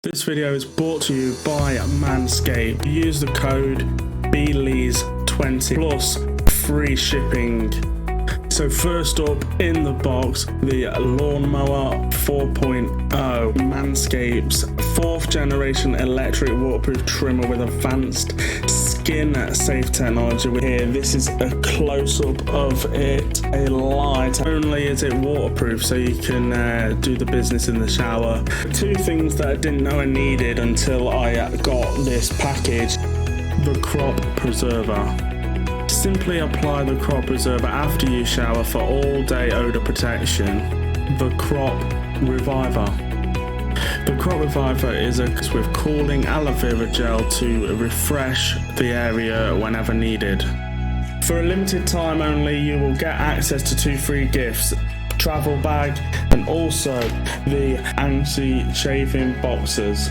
This video is brought to you by Manscaped. Use the code BLEES20 plus free shipping. So first up in the box, the Lawnmower 4.0, Manscaped's 4th generation electric waterproof trimmer with advanced skin safe technology. Here, this is a close-up of it, a light. Not only is it waterproof, so you can do the business in the shower. Two things that I didn't know I needed until I got this package: the crop preserver. Simply apply the crop preserver after you shower for all day odor protection. The crop reviver. The crop reviver is with cooling aloe vera gel to refresh the area whenever needed. For a limited time only, you will get access to 2 free gifts: travel bag and also the anti-shaving boxers.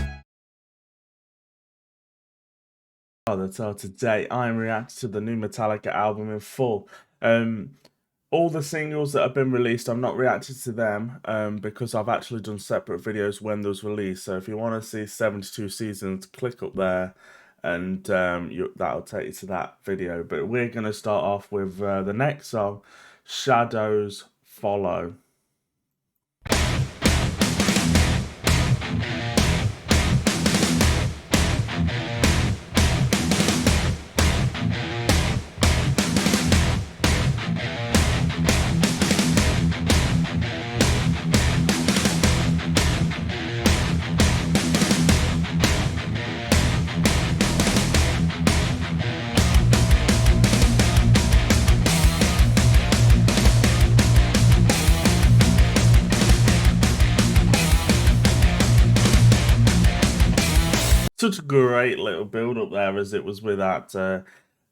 So today I'm reacting to the new Metallica album in full. All the singles that have been released, I'm not reacting to them because I've actually done separate videos when those released. So if you want to see 72 Seasons, click up there and that'll take you to that video. But we're going to start off with the next song, Shadows Follow. Such a great little build up there, as it was with that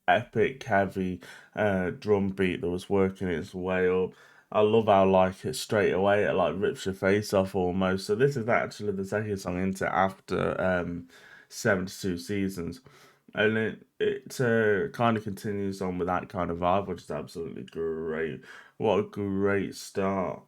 epic heavy drum beat that was working its way up. I love how like it straight away it like rips your face off almost. So this is actually the second song into after 72 Seasons, and it kind of continues on with that kind of vibe, which is absolutely great. What a great start.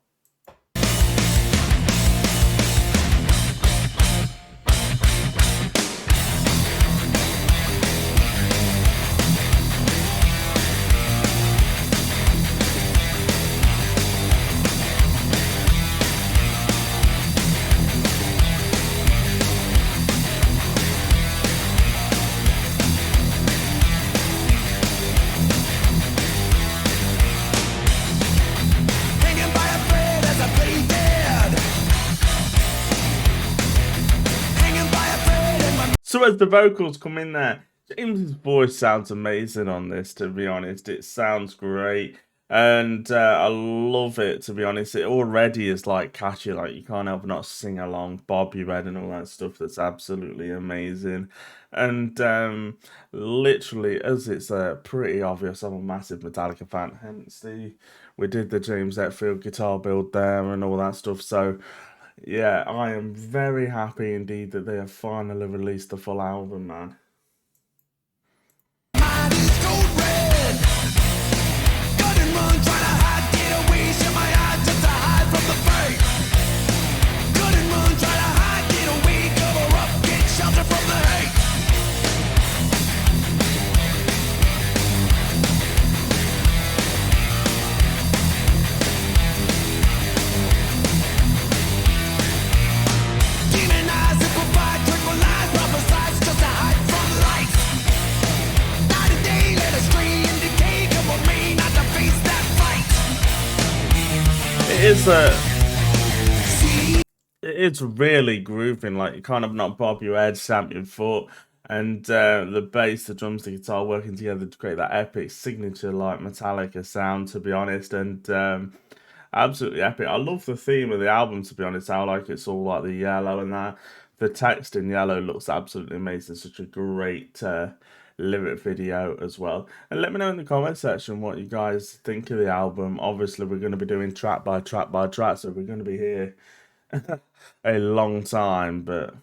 So as the vocals come in there, James's voice sounds amazing on this, to be honest. It sounds great, and I love it, to be honest. It already is like catchy, like you can't help but not sing along, bob your head and all that stuff. That's absolutely amazing. And literally, as it's pretty obvious, I'm a massive Metallica fan, hence we did the James Hetfield guitar build there and all that stuff. So yeah, I am very happy indeed that they have finally released the full album, man. It's really grooving, like you kind of not bob your head, stamp your foot, and the bass, the drums, the guitar working together to create that epic signature like Metallica sound, to be honest, and absolutely epic. I love the theme of the album, to be honest, how like it's all like the yellow and that. The text in yellow looks absolutely amazing. Such a great lyric video as well. And let me know in the comment section what you guys think of the album. Obviously we're going to be doing track by track by track, so we're going to be here a long time, but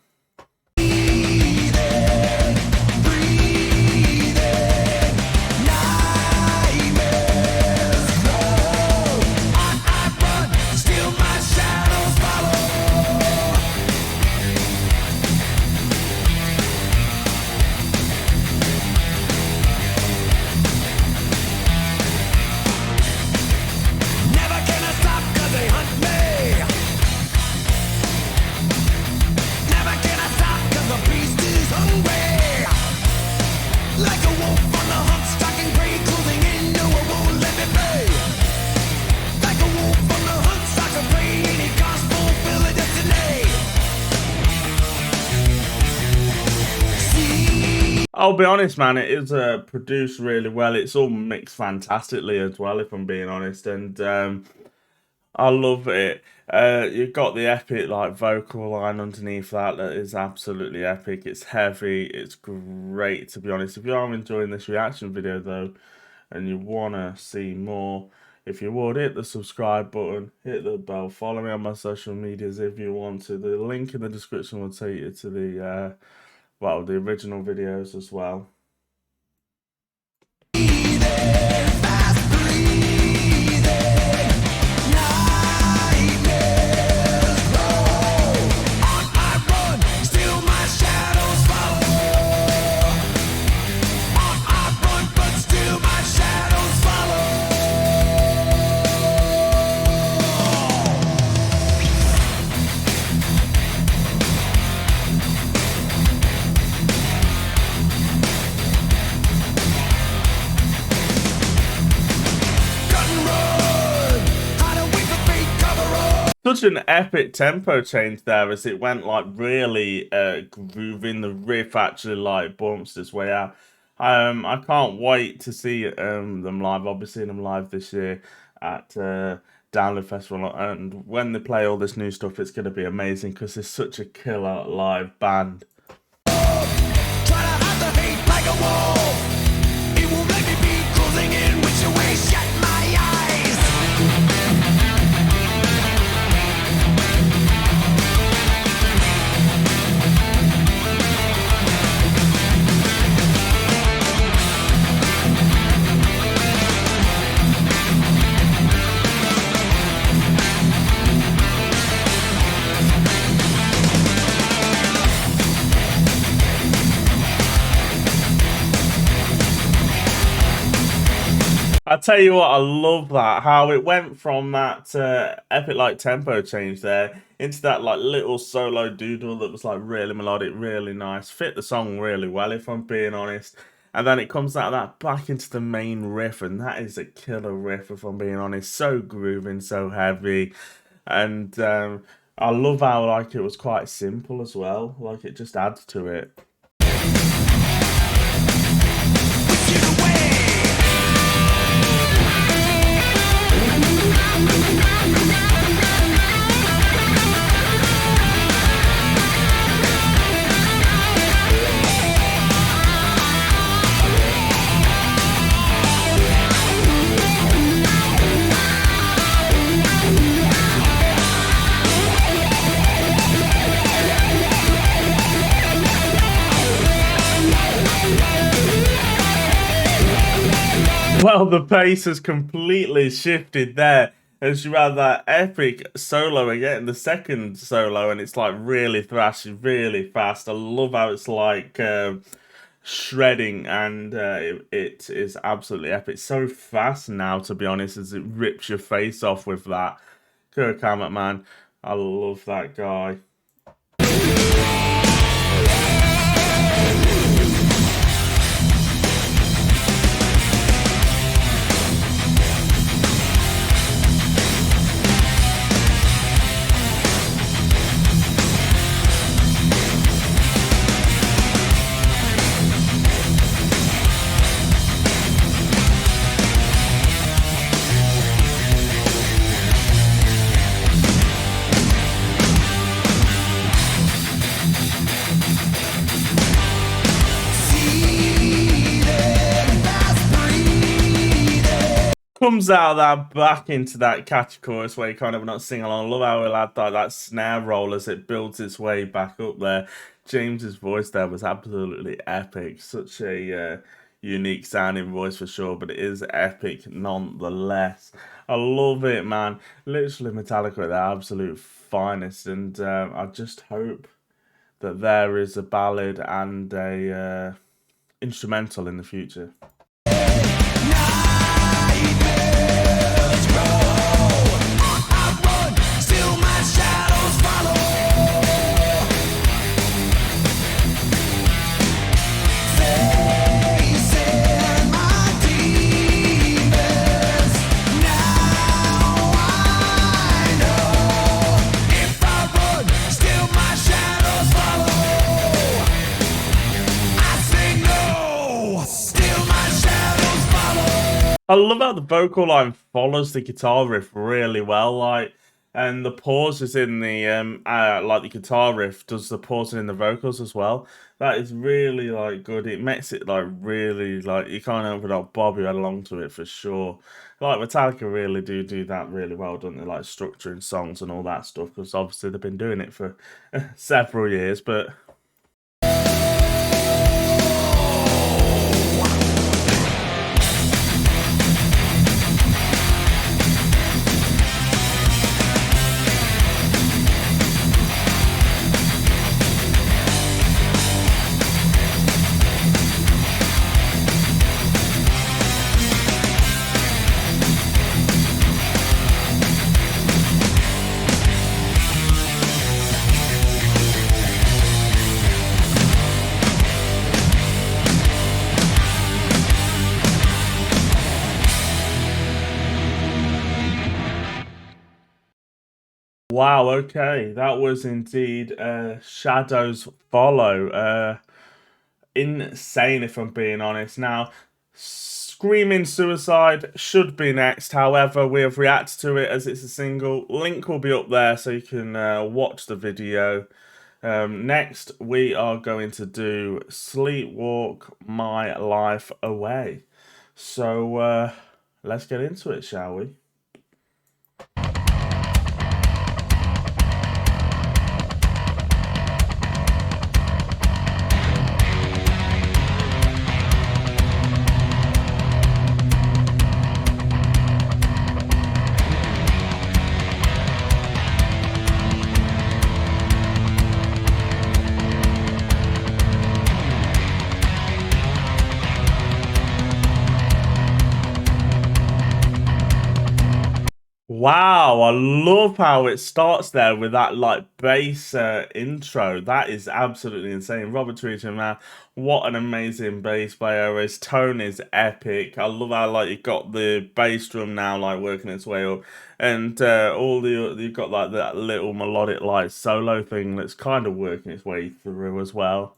I'll be honest, man, it is produced really well. It's all mixed fantastically as well, if I'm being honest, and I love it. You've got the epic like vocal line underneath that is absolutely epic. It's heavy. It's great, to be honest. If you are enjoying this reaction video though, and you wanna see more, if you would, hit the subscribe button, hit the bell, follow me on my social medias if you want to. The link in the description will take you to the the original videos as well. Such an epic tempo change there as it went like really grooving. The riff actually like bumps its way out. I can't wait to see them live. I'll be seeing them live this year at Download Festival, and when they play all this new stuff, it's going to be amazing because it's such a killer live band. I tell you what, I love that, how it went from that epic like tempo change there into that like little solo doodle that was like really melodic, really nice, fit the song really well if I'm being honest. And then it comes out of that back into the main riff, and that is a killer riff if I'm being honest. So grooving, so heavy, and I love how like it was quite simple as well, like it just adds to it. Well, the pace has completely shifted there as you have that epic solo again, the second solo, and it's like really thrashy, really fast. I love how it's like shredding, and it is absolutely epic. So fast now, to be honest, as it rips your face off with that. Kirk Hammett, man, I love that guy. Comes out of that back into that catchy chorus where you kind of not sing along. I love how he'll add that snare roll as it builds its way back up there. James's voice there was absolutely epic. Such a unique sounding voice for sure, but it is epic nonetheless. I love it, man. Literally Metallica at their absolute finest, and I just hope that there is a ballad and a instrumental in the future. Still my shadows follow. I say no. I love how the vocal line follows the guitar riff really well, like, and the pauses in the like the guitar riff does the pausing in the vocals as well. That is really like good. It makes it like really like you can't help but not bob your head along to it for sure. Like Metallica really do that really well, don't they? Like structuring songs and all that stuff, because obviously they've been doing it for several years, but. Wow, okay. That was indeed Shadows Follow. Insane if I'm being honest. Now, Screaming Suicide should be next. However, we have reacted to it as it's a single. Link will be up there so you can watch the video. Next, we are going to do Sleepwalk My Life Away. So, let's get into it, shall we? Wow, I love how it starts there with that like bass intro. That is absolutely insane. Robert Trujillo, man, what an amazing bass player. His tone is epic. I love how like you got the bass drum now like working its way up, and all the you've got like that little melodic like solo thing that's kind of working its way through as well.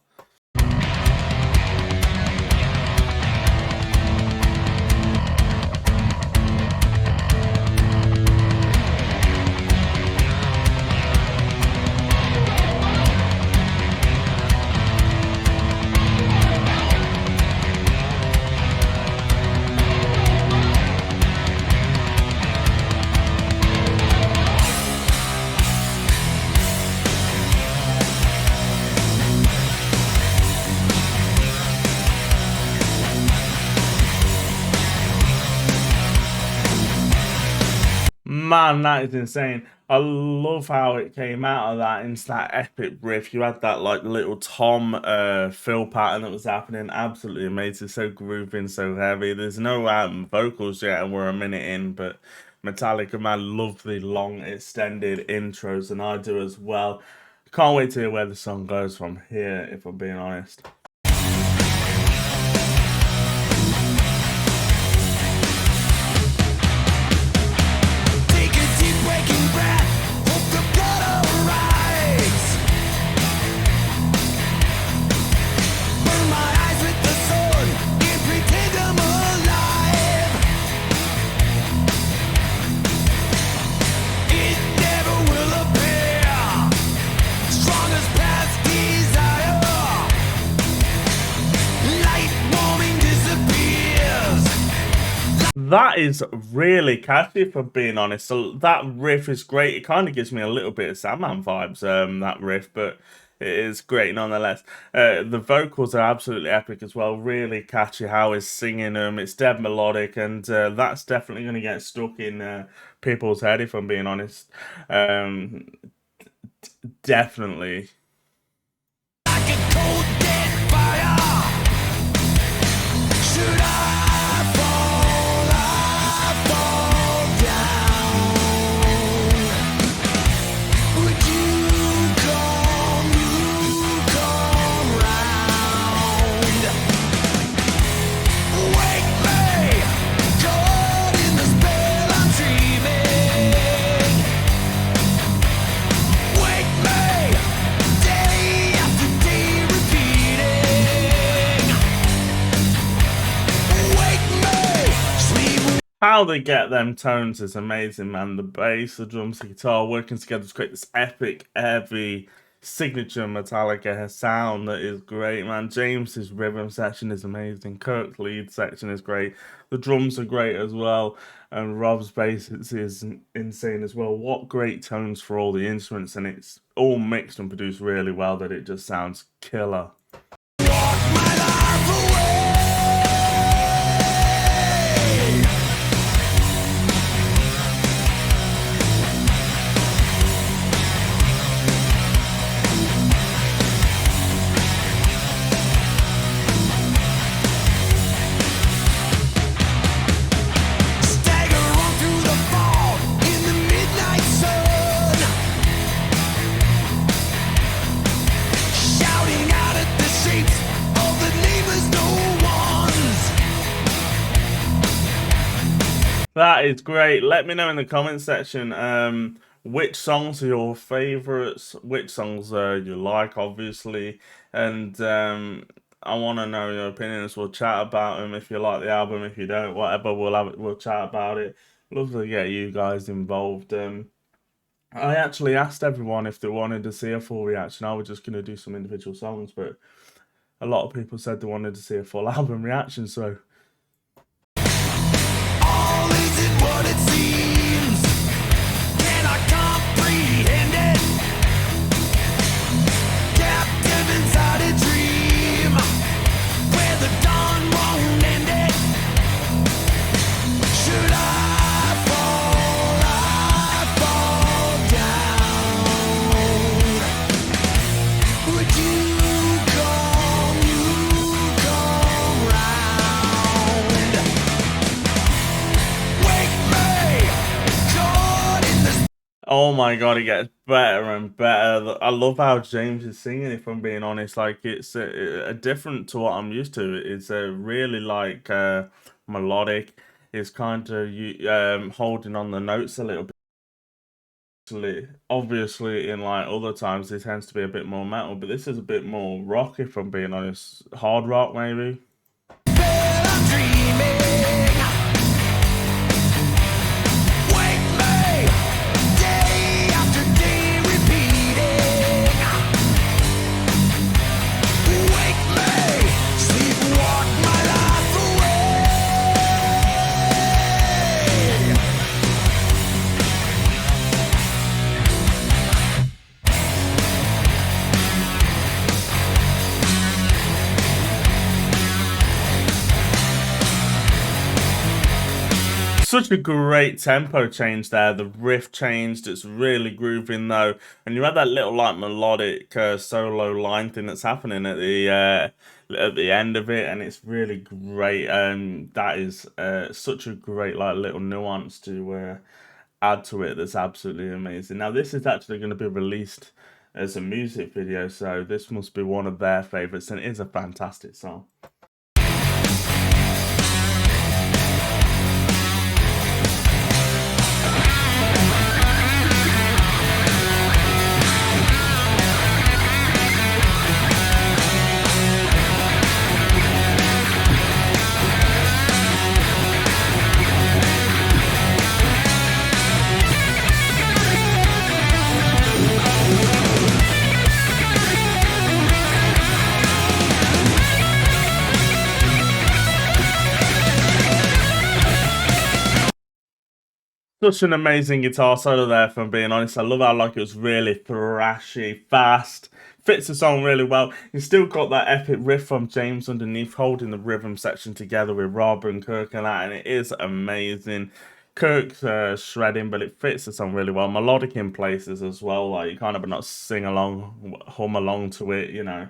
Man, that is insane. I love how it came out of that into that epic riff. You had that like little tom fill pattern that was happening. Absolutely amazing. So grooving, so heavy. There's no vocals yet, and we're a minute in, but Metallica, man, love the long extended intros, and I do as well. Can't wait to hear where the song goes from here, if I'm being honest. That is really catchy, if I'm being honest. So that riff is great. It kind of gives me a little bit of Sandman vibes, that riff, but it is great nonetheless. The vocals are absolutely epic as well. Really catchy how he's singing them. It's dead melodic, and that's definitely going to get stuck in people's head, if I'm being honest. Definitely. how they get them tones is amazing, man. The bass, the drums, the guitar working together to create this epic, heavy, signature Metallica sound that is great, man. James's rhythm section is amazing. Kirk's lead section is great. The drums are great as well. And Rob's bass is insane as well. What great tones for all the instruments, and it's all mixed and produced really well that it just sounds killer. That is great. Let me know in the comment section which songs are your favorites, which songs you like, obviously, and I want to know your opinions. We'll chat about them. If you like the album, if you don't, whatever, we'll chat about it. Love to get you guys involved. I actually asked everyone if they wanted to see a full reaction. I was just going to do some individual songs, but a lot of people said they wanted to see a full album reaction, so isn't what it seems. Cannot comprehend it. Captive inside a dream where the dawn won't end it. Should I fall down? Would you come round? oh my god, it gets better and better. I love how James is singing, if I'm being honest. Like, it's a different to what I'm used to. It's a really like melodic. It's kind of holding on the notes a little bit. Obviously, in like other times, it tends to be a bit more metal, but this is a bit more rock, if I'm being honest. Hard rock, maybe. Such a great tempo change there. The riff changed. It's really grooving though, and you had that little like melodic solo line thing that's happening at the end of it, and it's really great. That is such a great like little nuance to add to it. That's absolutely amazing. Now this is actually going to be released as a music video, so this must be one of their favorites, and it is a fantastic song. Such an amazing guitar solo there, if I'm being honest. I love how like it was really thrashy, fast. Fits the song really well. You still got that epic riff from James underneath, holding the rhythm section together with Rob and Kirk and that, and it is amazing. Kirk's shredding, but it fits the song really well. Melodic in places as well, like you kind of not sing along, hum along to it, you know.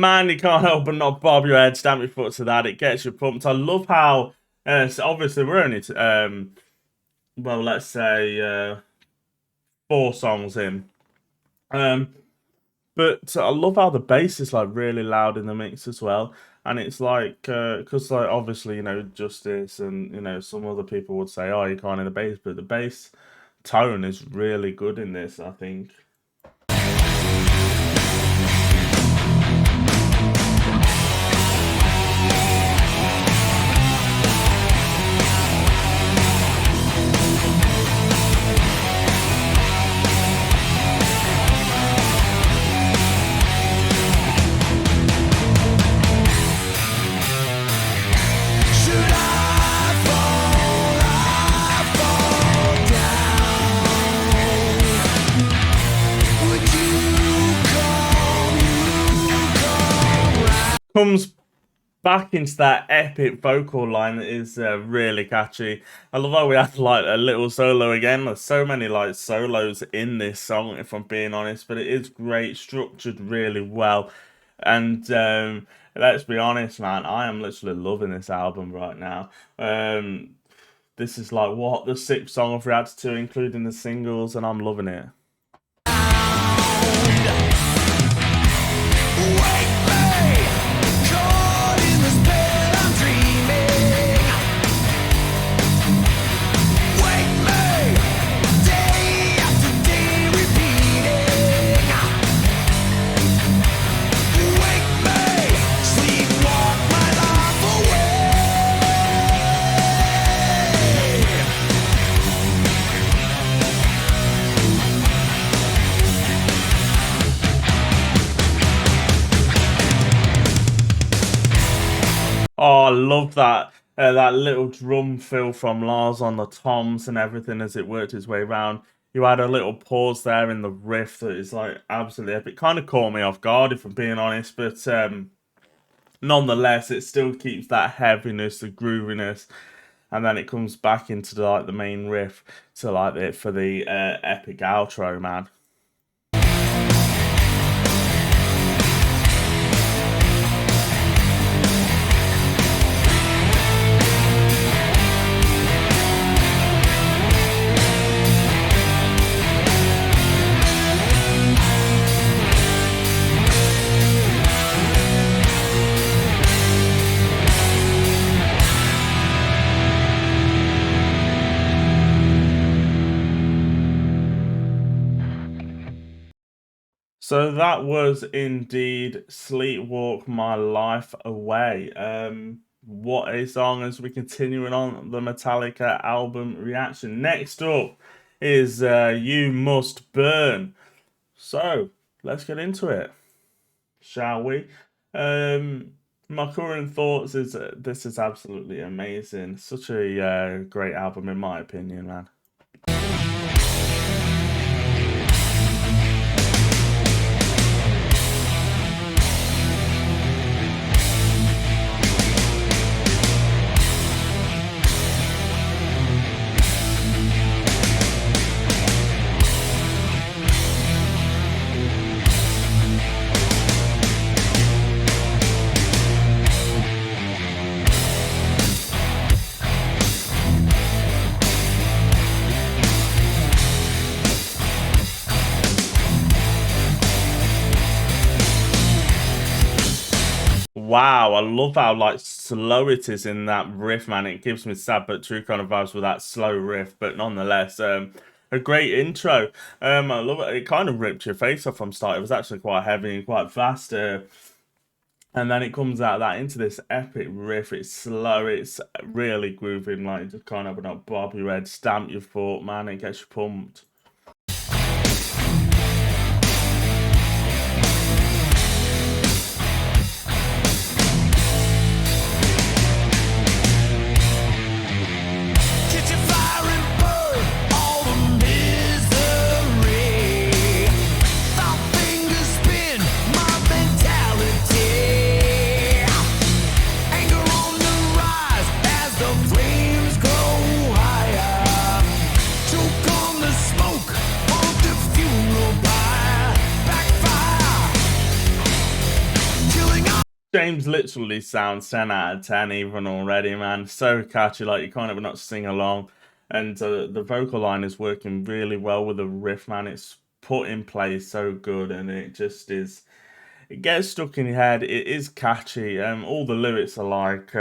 man, you can't help but not bob your head, stamp your foot to that. It gets you pumped. I love how, so obviously we're only, well, let's say 4 songs in. But I love how the bass is like really loud in the mix as well. And it's like, because like obviously, you know, Justice and, you know, some other people would say, oh, you can't hear the bass. But the bass tone is really good in this, I think. Comes back into that epic vocal line that is really catchy. I love how we have like a little solo again. There's so many like solos in this song, if I'm being honest, but it is great, structured really well. And let's be honest, man, I am literally loving this album right now. This is like what, the 6th song I've reacted to, including the singles, and I'm loving it. Oh, I love that that little drum fill from Lars on the toms and everything as it worked its way around. You had a little pause there in the riff that is like absolutely epic. Kind of caught me off guard, if I'm being honest, but nonetheless, it still keeps that heaviness, the grooviness, and then it comes back into like the main riff to like it for the epic outro, man. So that was indeed Sleepwalk My Life Away. What a song as we continuing on the Metallica album reaction. Next up is You Must Burn. So let's get into it, shall we? My current thoughts is this is absolutely amazing. Such a great album in my opinion, man. Wow, I love how like slow it is in that riff, man. It gives me Sad But True kind of vibes with that slow riff, but nonetheless, a great intro. I love it. It kind of ripped your face off from start. It was actually quite heavy and quite fast. And then it comes out of that into this epic riff. It's slow, it's really grooving, like just kind of not bob your head, stamp your foot, man. It gets you pumped. Flames go higher, choke on the smoke. James literally sounds 10 out of 10 even already, man. So catchy, like you can't even not sing along. And the vocal line is working really well with the riff, man. It's put in place so good, and it just is. It gets stuck in your head. It is catchy. All the lyrics are like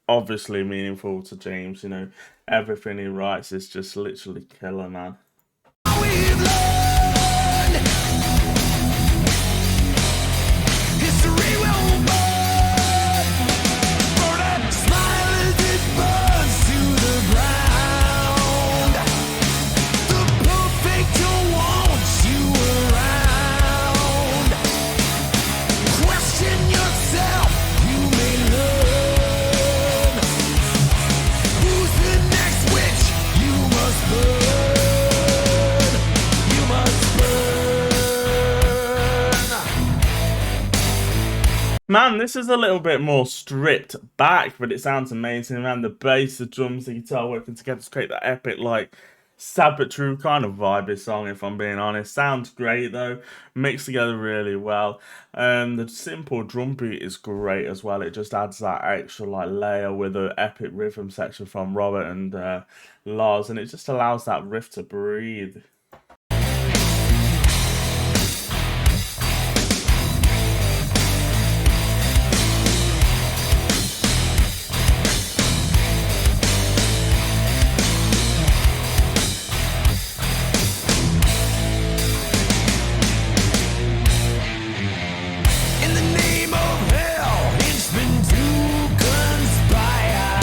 obviously meaningful to James. You know, everything he writes is just literally killer, man. We've learned history will burn. For that smile as it burns to the ground. The perfect wants you around. Question yourself, you may learn. Who's the next witch? You must burn. You must burn. Man, this is a little bit more stripped back, but it sounds amazing, man. The bass, the drums, the guitar working together to create that epic, like, sad but true kind of vibe, this song, if I'm being honest. Sounds great, though. Mixed together really well. The simple drum beat is great as well. It just adds that extra, like, layer with the epic rhythm section from Robert and Lars, and it just allows that riff to breathe. In the name of hell, henchmen to conspire.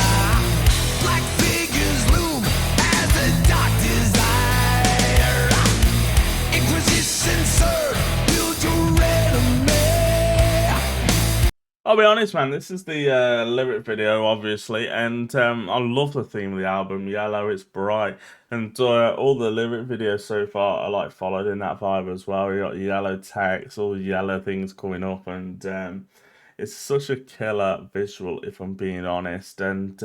Black figures loom as a dark desire. Inquisition serve, build your enemy. I'll be honest, man, this is the lyric video, obviously, and I love the theme of the album, Yellow, it's bright, and all the lyric videos so far are, like, followed in that vibe as well. You got yellow text, all the yellow things coming up, and it's such a killer visual, if I'm being honest, and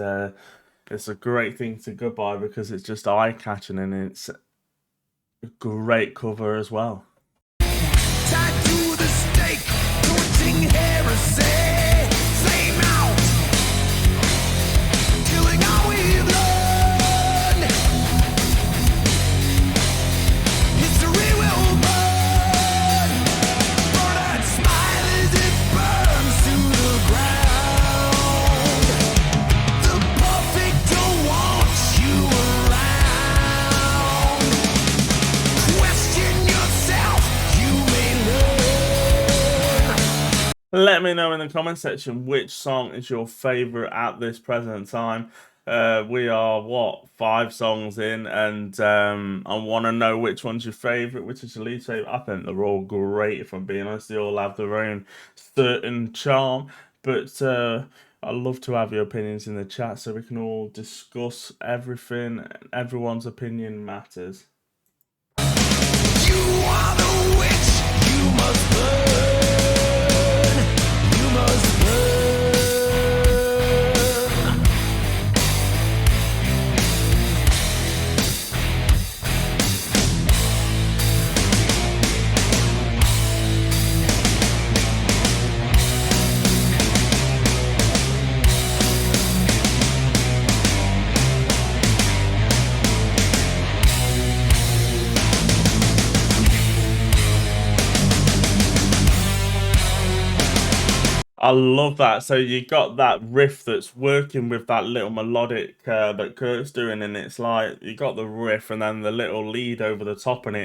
it's a great thing to go by because it's just eye-catching, and it's a great cover as well. Tied to the stake, torching heresy. Flame out, killing all we've learned. History will burn. For that smile as it burns to the ground. The perfect wants you around. Question yourself, you may learn. Let me know in the comment section which song is your favourite at this present time. We are, what, 5 songs in, and I want to know which one's your favourite, which is your least favourite. I think they're all great, if I'm being honest. They all have their own certain charm, but I'd love to have your opinions in the chat so we can all discuss everything. Everyone's opinion matters. You are the witch, you must burn. You must burn. I love that. So you got that riff that's working with that little melodic that Kurt's doing, and it's like you got the riff and then the little lead over the top, and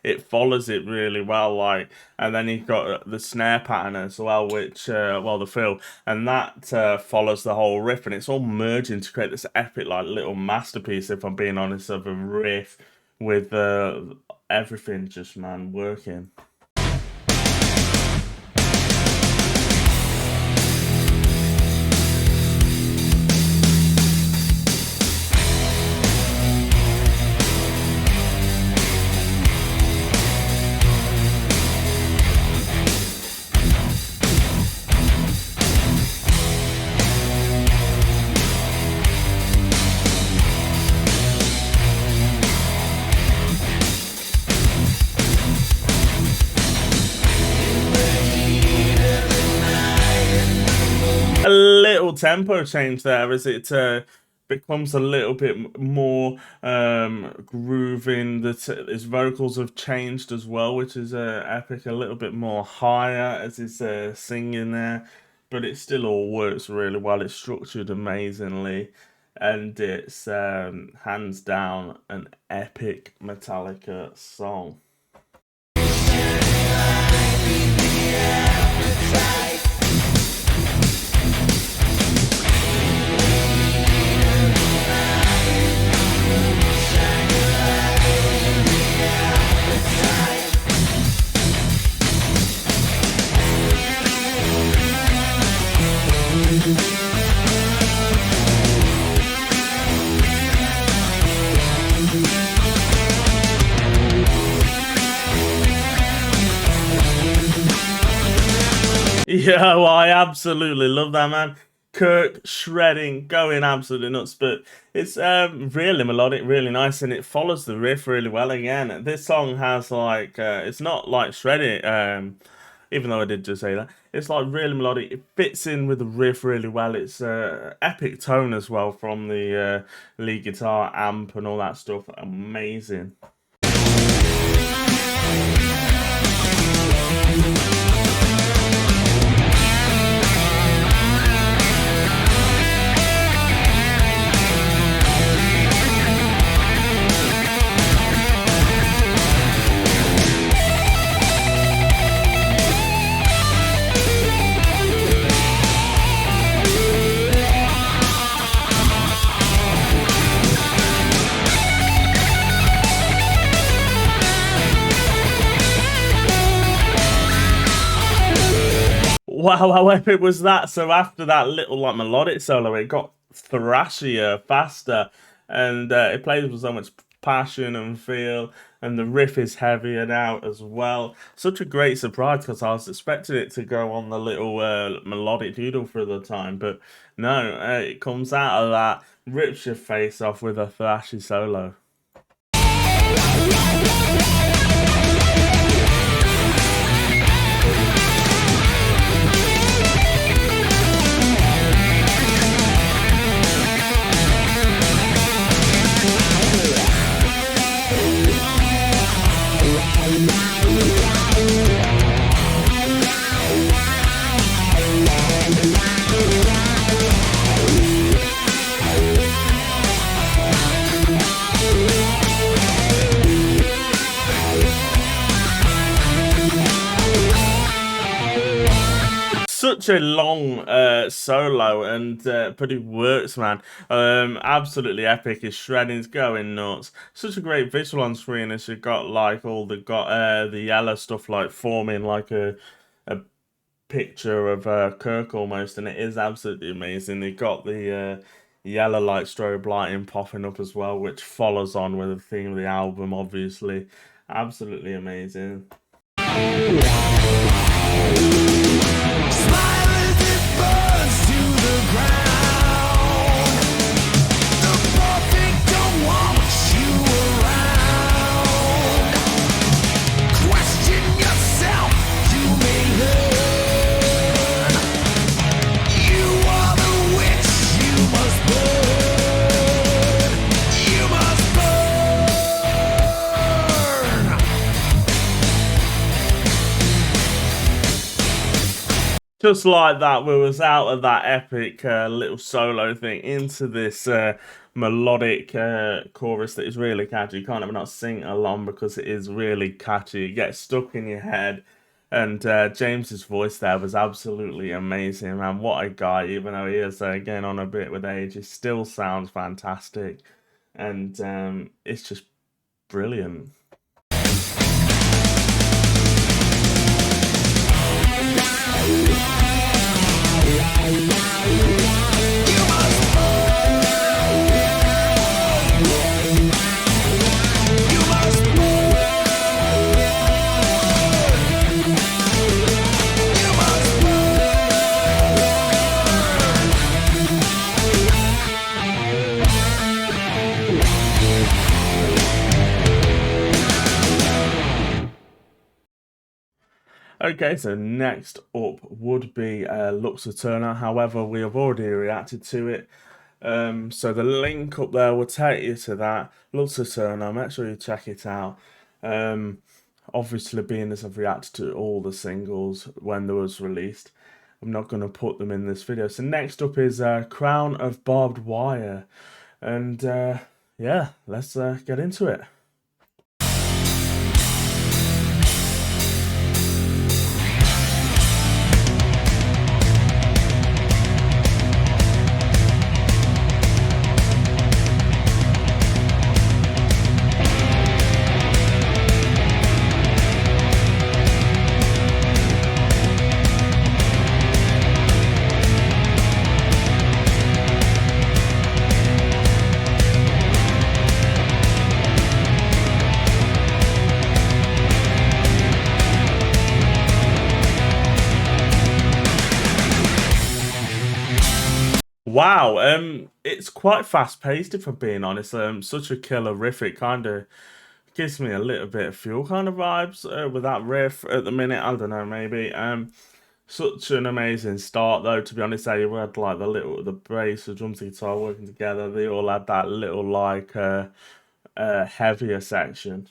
it follows it really well. Like, and then you've got the snare pattern as well, which the fill, and that follows the whole riff, and it's all merging to create this epic, like, little masterpiece, if I'm being honest, of a riff with everything just, man, working. tempo change there as it becomes a little bit more grooving. His vocals have changed as well, which is epic. A little bit more higher as he's singing there, but it still all works really well. It's structured amazingly, and it's hands down an epic Metallica song. Yeah, well, I absolutely love that, man. Kirk shredding, going absolutely nuts, but it's really melodic, really nice, and it follows the riff really well. Again, this song has like it's not like shredding, even though I did just say that. It's like really melodic. It fits in with the riff really well. It's epic tone as well from the lead guitar amp and all that stuff. Amazing. Wow, how epic was that? So after that little like melodic solo, it got thrashier, faster, and it plays with so much passion and feel, and the riff is heavier now as well. Such a great surprise because I was expecting it to go on the little melodic doodle for the time, but no, it comes out of that, rips your face off with a thrashy solo. Such a long solo, and but it works, man. Absolutely epic. His shredding's going nuts. Such a great visual on screen as you got like all the yellow stuff like forming like a picture of Kirk almost, and it is absolutely amazing. They got the yellow light strobe lighting popping up as well, which follows on with the theme of the album, obviously. Absolutely amazing. Smile as it burns to the ground. The perfect don't want you around. Question yourself, you may learn. You are the witch, you must burn. You must burn. Just like that, we was out of that epic little solo thing into this melodic chorus that is really catchy. You can't ever not sing along because it is really catchy. It gets stuck in your head. And James's voice there was absolutely amazing, man. What a guy, even though he is getting on a bit with age, he still sounds fantastic. And it's just brilliant. Okay, so next up would be Lux Æterna. However, we have already reacted to it. So the link up there will take you to that. Lux Æterna, make sure you check it out. Obviously, being as I've reacted to all the singles when they was released, I'm not going to put them in this video. So next up is Crown of Barbed Wire. And yeah, let's get into it. Wow, it's quite fast paced if I'm being honest. Such a killer riff. It kind of gives me a little bit of Fuel kind of vibes with that riff at the minute. I don't know, maybe. Such an amazing start though. To be honest, how you had like the bass, the drums, the guitar working together. They all had that little like heavier section.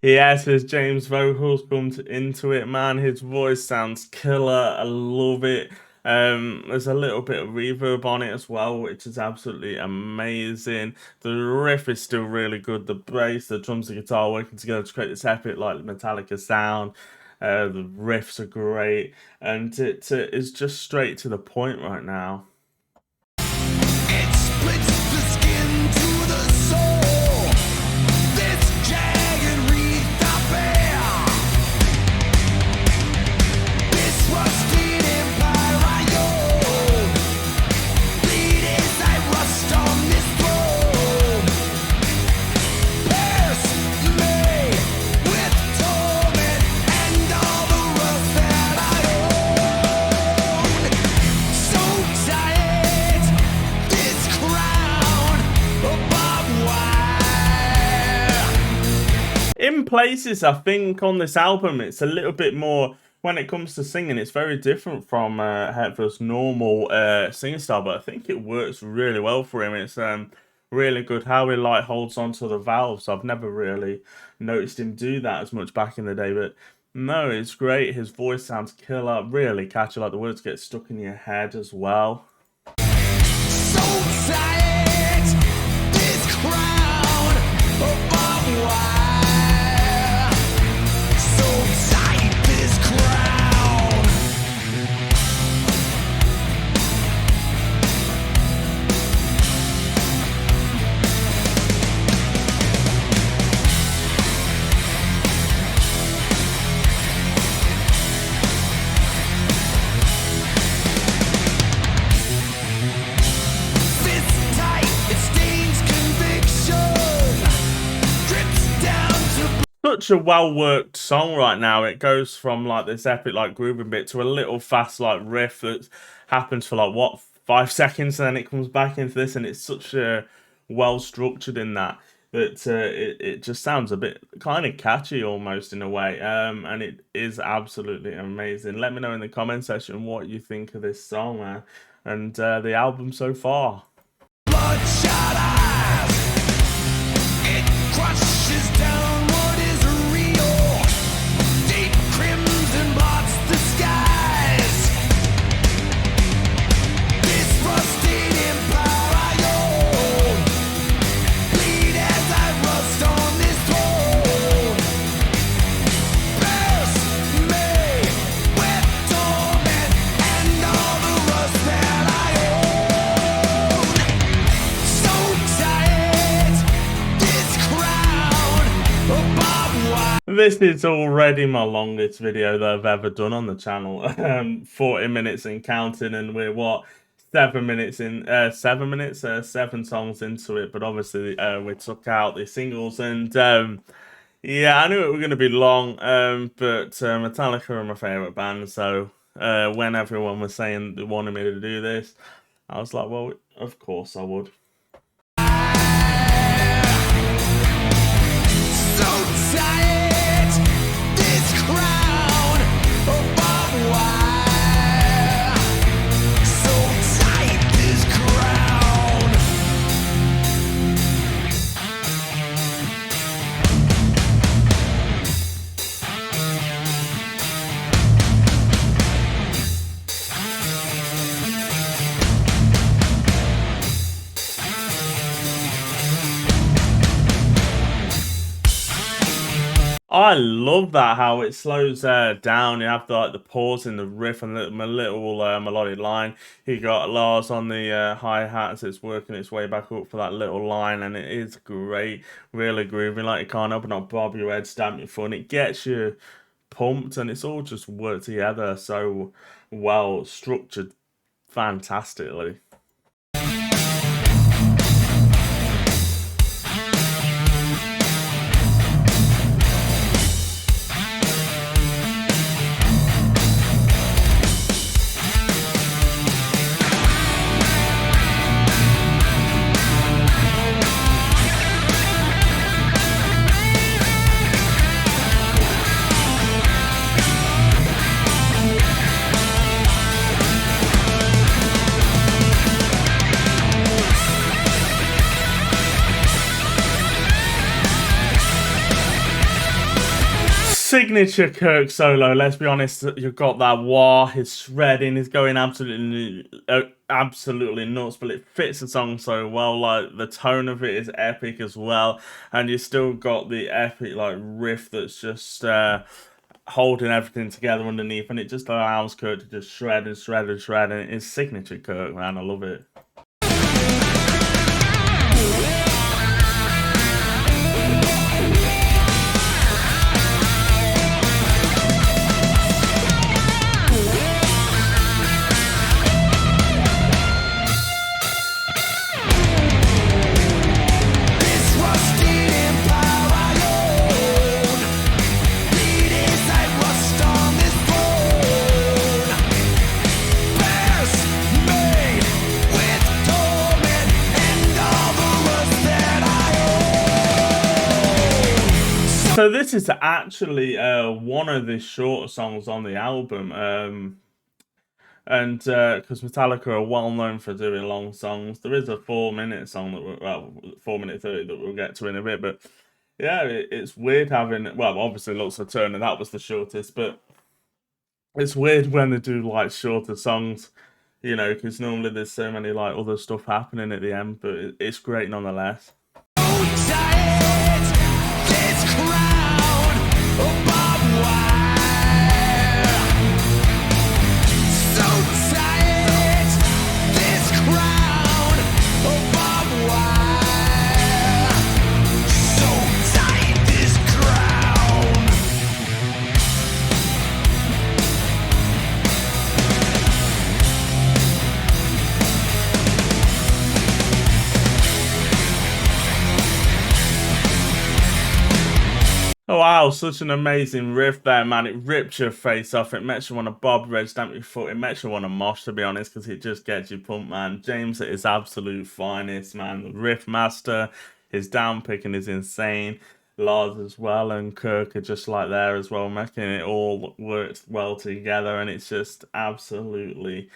Yes, as James' vocals come into it, man, his voice sounds killer. I love it. There's a little bit of reverb on it as well, which is absolutely amazing. The riff is still really good. The bass, the drums, the guitar working together to create this epic, like Metallica sound. The riffs are great, and it is just straight to the point right now. It splits the skin to the soul. This jagged wreath I bear. This rusted empire I own. Bleed as I rust on this throne. Pierce me with torment and all the rust that I own. So tired, this crown of barbed wire. In places, I think on this album, it's a little bit more, when it comes to singing, it's very different from Hetfield's normal singing style, but I think it works really well for him. It's really good how he like holds on to the valves. I've never really noticed him do that as much back in the day, but no, it's great. His voice sounds killer, really catchy, like the words get stuck in your head as well. So tired, this crown of barbed wire. So tight, this crown. This tight, it stains conviction. Drips down to Such a well-worked song right now. It goes from like this epic like grooving bit to a little fast like riff that happens for like what 5 seconds, and then it comes back into this, and it's such a well structured in that it just sounds a bit kind of catchy almost in a way, and it is absolutely amazing. Let me know in the comment section what you think of this song, man, and the album so far. bloodshot eyes. It crushes down what is real. Deep crimson blots the skies. This rusted empire I own. Bleed as I rust on this throne. Pierce me with torment and all the rust that I own. This is already my longest video that I've ever done on the channel. 40 minutes and counting, and we're what, 7 minutes in, 7 minutes, 7 songs into it. But obviously, we took out the singles, and yeah, I knew it was going to be long. But Metallica are my favorite band, so when everyone was saying they wanted me to do this, I was like, well, of course I would. So tight, this crown above wire. So tight, this crown. I love that, how it slows down. You have the pause in the riff and my little melodic line. You got Lars on the hi-hats. It's working its way back up for that little line, and it is great. Really groovy, like you can't open up, bob your head, stamp your foot. It gets you pumped, and it's all just worked together so well, structured fantastically. Signature Kirk solo, let's be honest, you've got that wah, his shredding is going absolutely nuts, but it fits the song so well. Like, the tone of it is epic as well, and you still got the epic like riff that's just holding everything together underneath, and it just allows Kirk to just shred and shred and shred, and it's signature Kirk, man. I love it. So this is actually one of the shorter songs on the album, and because Metallica are well known for doing long songs, there is a 4-minute song that 4:30 that we'll get to in a bit. But yeah, it's weird having, well, obviously Lux Æterna, that was the shortest, but it's weird when they do like shorter songs, you know, because normally there's so many like other stuff happening at the end, but it's great nonetheless. Oh wow, such an amazing riff there, man. It rips your face off. It makes you want to bob red, stamp your foot. It makes you want to mosh, to be honest, because it just gets you pumped, man. James at his absolute finest, man. The riff master, his down picking is insane. Lars as well, and Kirk are just like there as well, making it all work well together, and it's just absolutely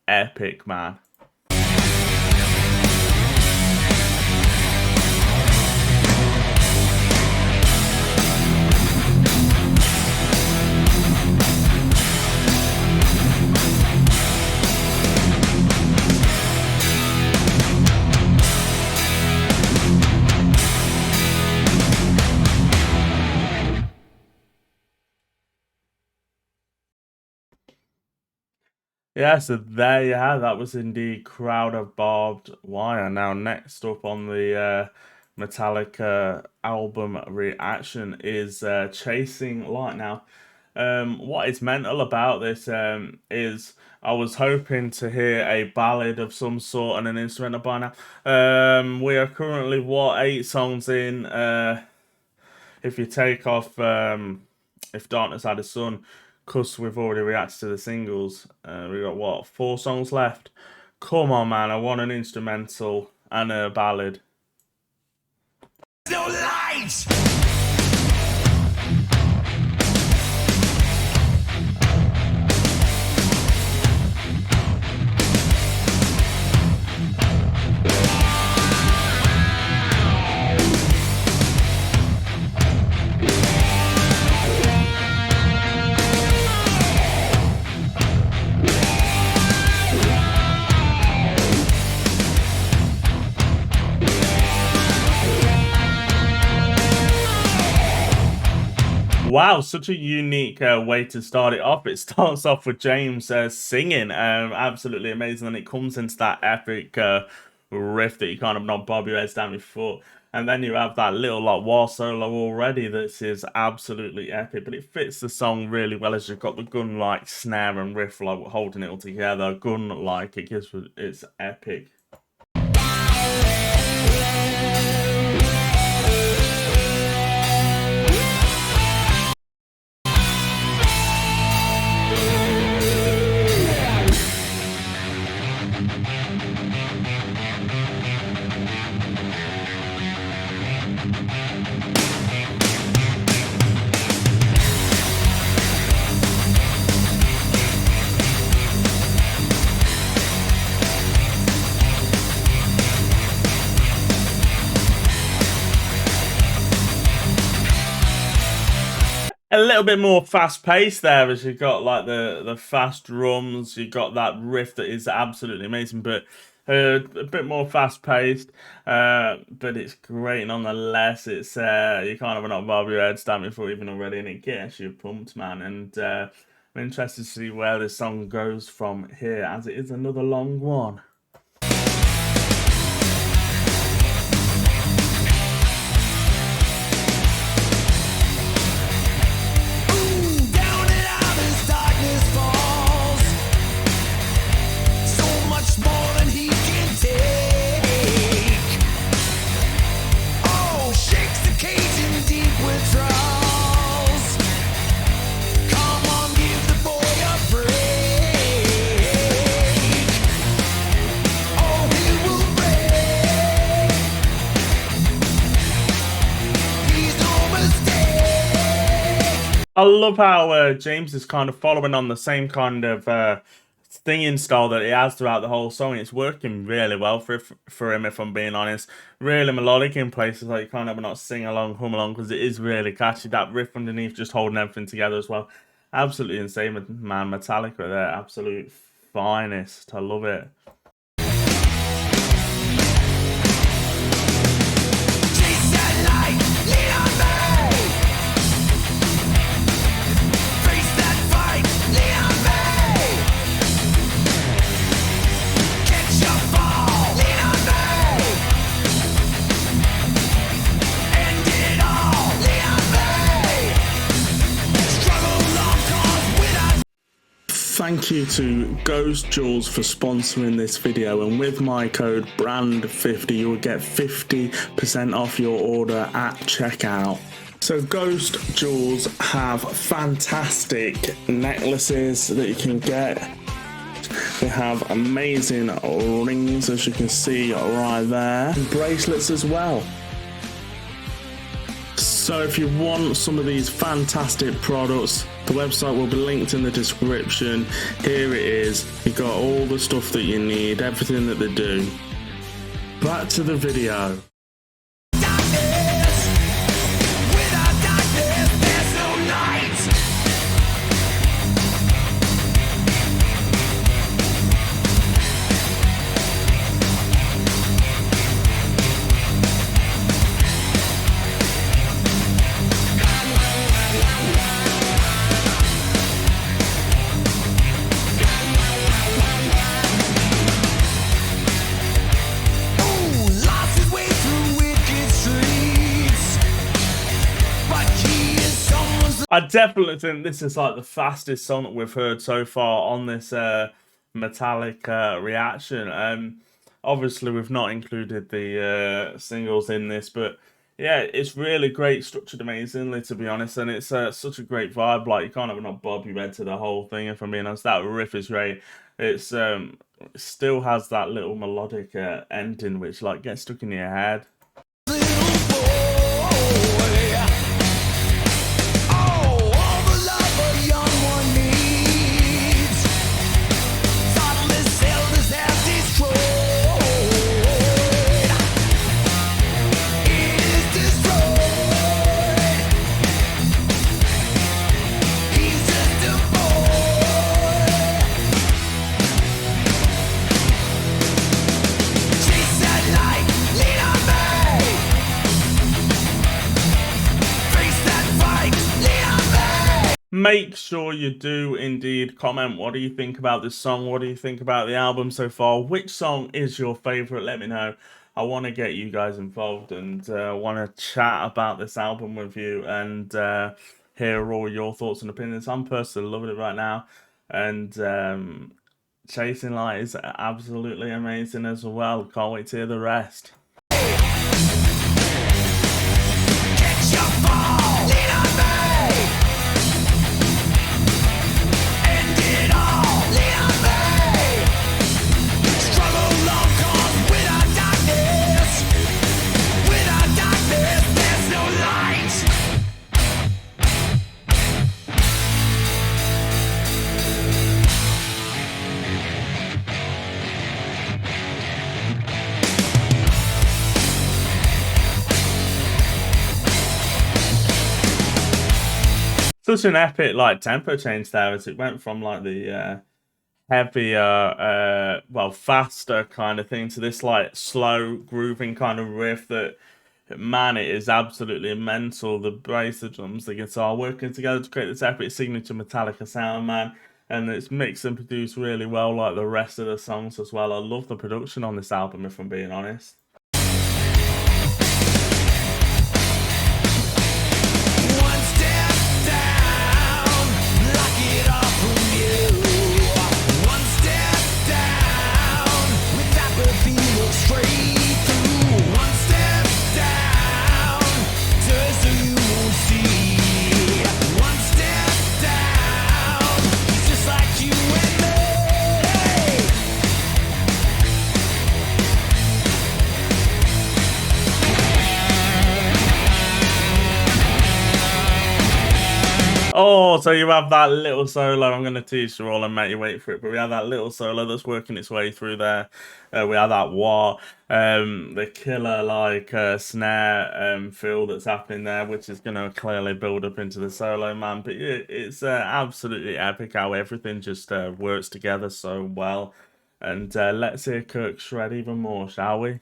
epic, man. Yeah, so there you have, that was indeed Crowd of Barbed Wire. Now, next up on the Metallica album reaction is Chasing Light. Now, what is mental about this is I was hoping to hear a ballad of some sort and an instrumental by now. We are currently, 8 songs in? If you take off If Darkness Had a Sun, because we've already reacted to the singles, we got 4 songs left. Come on, man, I want an instrumental and a ballad. No lights. Wow, such a unique way to start it off. It starts off with James singing, absolutely amazing, and it comes into that epic riff that you kind of not bob your heads down before, and then you have that little like wah solo already. This is absolutely epic, but it fits the song really well as you've got the gun like snare and riff like holding it all together. Gun like it gives it's epic. A little bit more fast paced there, as you've got like the fast drums, you've got that riff that is absolutely amazing, but a bit more fast paced, but it's great nonetheless. It's you kind of not bob your head down before even already, and it gets you pumped, man. And I'm interested to see where this song goes from here, as it is another long one. I love how James is kind of following on the same kind of singing style that he has throughout the whole song. It's working really well for him, if I'm being honest. Really melodic in places like you can't ever not sing along, hum along, because it is really catchy. That riff underneath just holding everything together as well. Absolutely insane, man. Metallica there, absolute finest. I love it. Thank you to Ghost Jewels for sponsoring this video, and with my code BRAND50 you will get 50% off your order at checkout. So Ghost Jewels have fantastic necklaces that you can get. They have amazing rings, as you can see right there, and bracelets as well. So if you want some of these fantastic products, the website will be linked in the description. Here it is. You've got all the stuff that you need, everything that they do. Back to the video. Ooh, lost his way through I definitely think this is like the fastest song that we've heard so far on this Metallica reaction. Obviously, we've not included the singles in this, but yeah, it's really great, structured amazingly, to be honest, and it's such a great vibe. Like, you can't have not bob your head to the whole thing, if I'm being honest. That riff is great. It's it still has that little melodic ending, which like gets stuck in your head. Make sure you do indeed comment. What do you think about this song? What do you think about the album so far? Which song is your favorite? Let me know. I want to get you guys involved and want to chat about this album with you and hear all your thoughts and opinions. I'm personally loving it right now, and Chasing Light is absolutely amazing as well. Can't wait to hear the rest. Such an epic like tempo change there, as it went from like the heavier, well, faster kind of thing to this like slow grooving kind of riff that, man, it is absolutely mental. The bass, the drums, the guitar working together to create this epic signature Metallica sound, man. And it's mixed and produced really well, like the rest of the songs as well. I love the production on this album, if I'm being honest. Oh, so you have that little solo. I'm going to teach you all and make you wait for it. But we have that little solo that's working its way through there. We have that wah, the killer like snare feel that's happening there, which is going to clearly build up into the solo, man. But it's absolutely epic how everything just works together so well. And let's hear Kirk shred even more, shall we?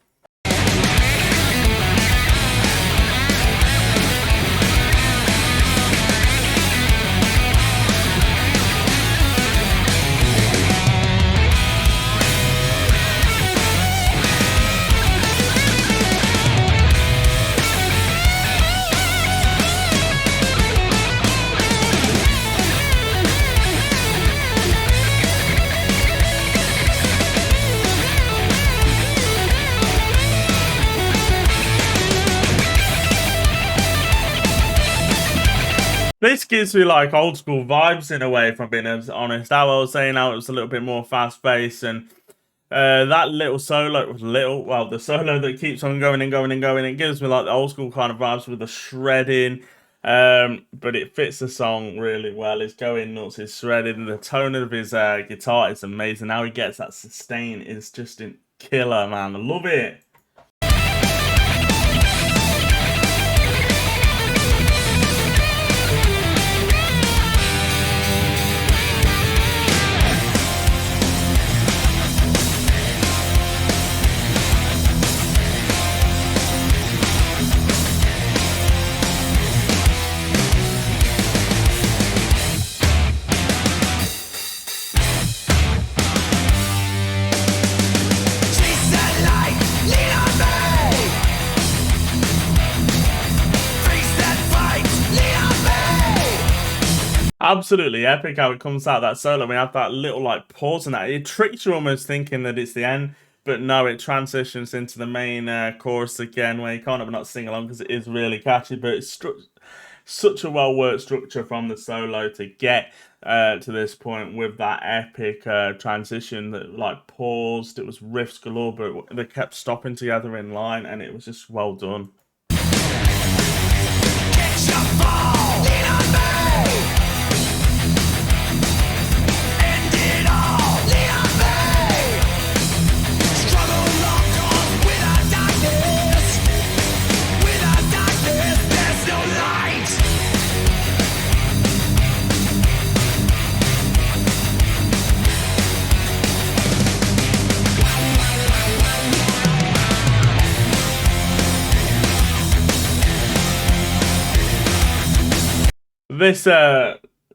This gives me like old school vibes in a way, if I'm being honest. How I was saying how it was a little bit more fast paced, and that little solo, well, the solo that keeps on going and going and going, it gives me like the old school kind of vibes with the shredding. But it fits the song really well. It's going nuts, it's shredding. The tone of his guitar is amazing. How he gets that sustain is just killer, man. I love it. Chase that light, lead absolutely epic how it comes out, that solo. We have that little like pause in that. It tricks you almost thinking that it's the end, but no, it transitions into the main chorus again, where you can't help but not sing along because it is really catchy. But it's such a well worked structure from the solo to get to this point with that epic transition that like paused. It was riffs galore, but they kept stopping together in line, and it was just well done.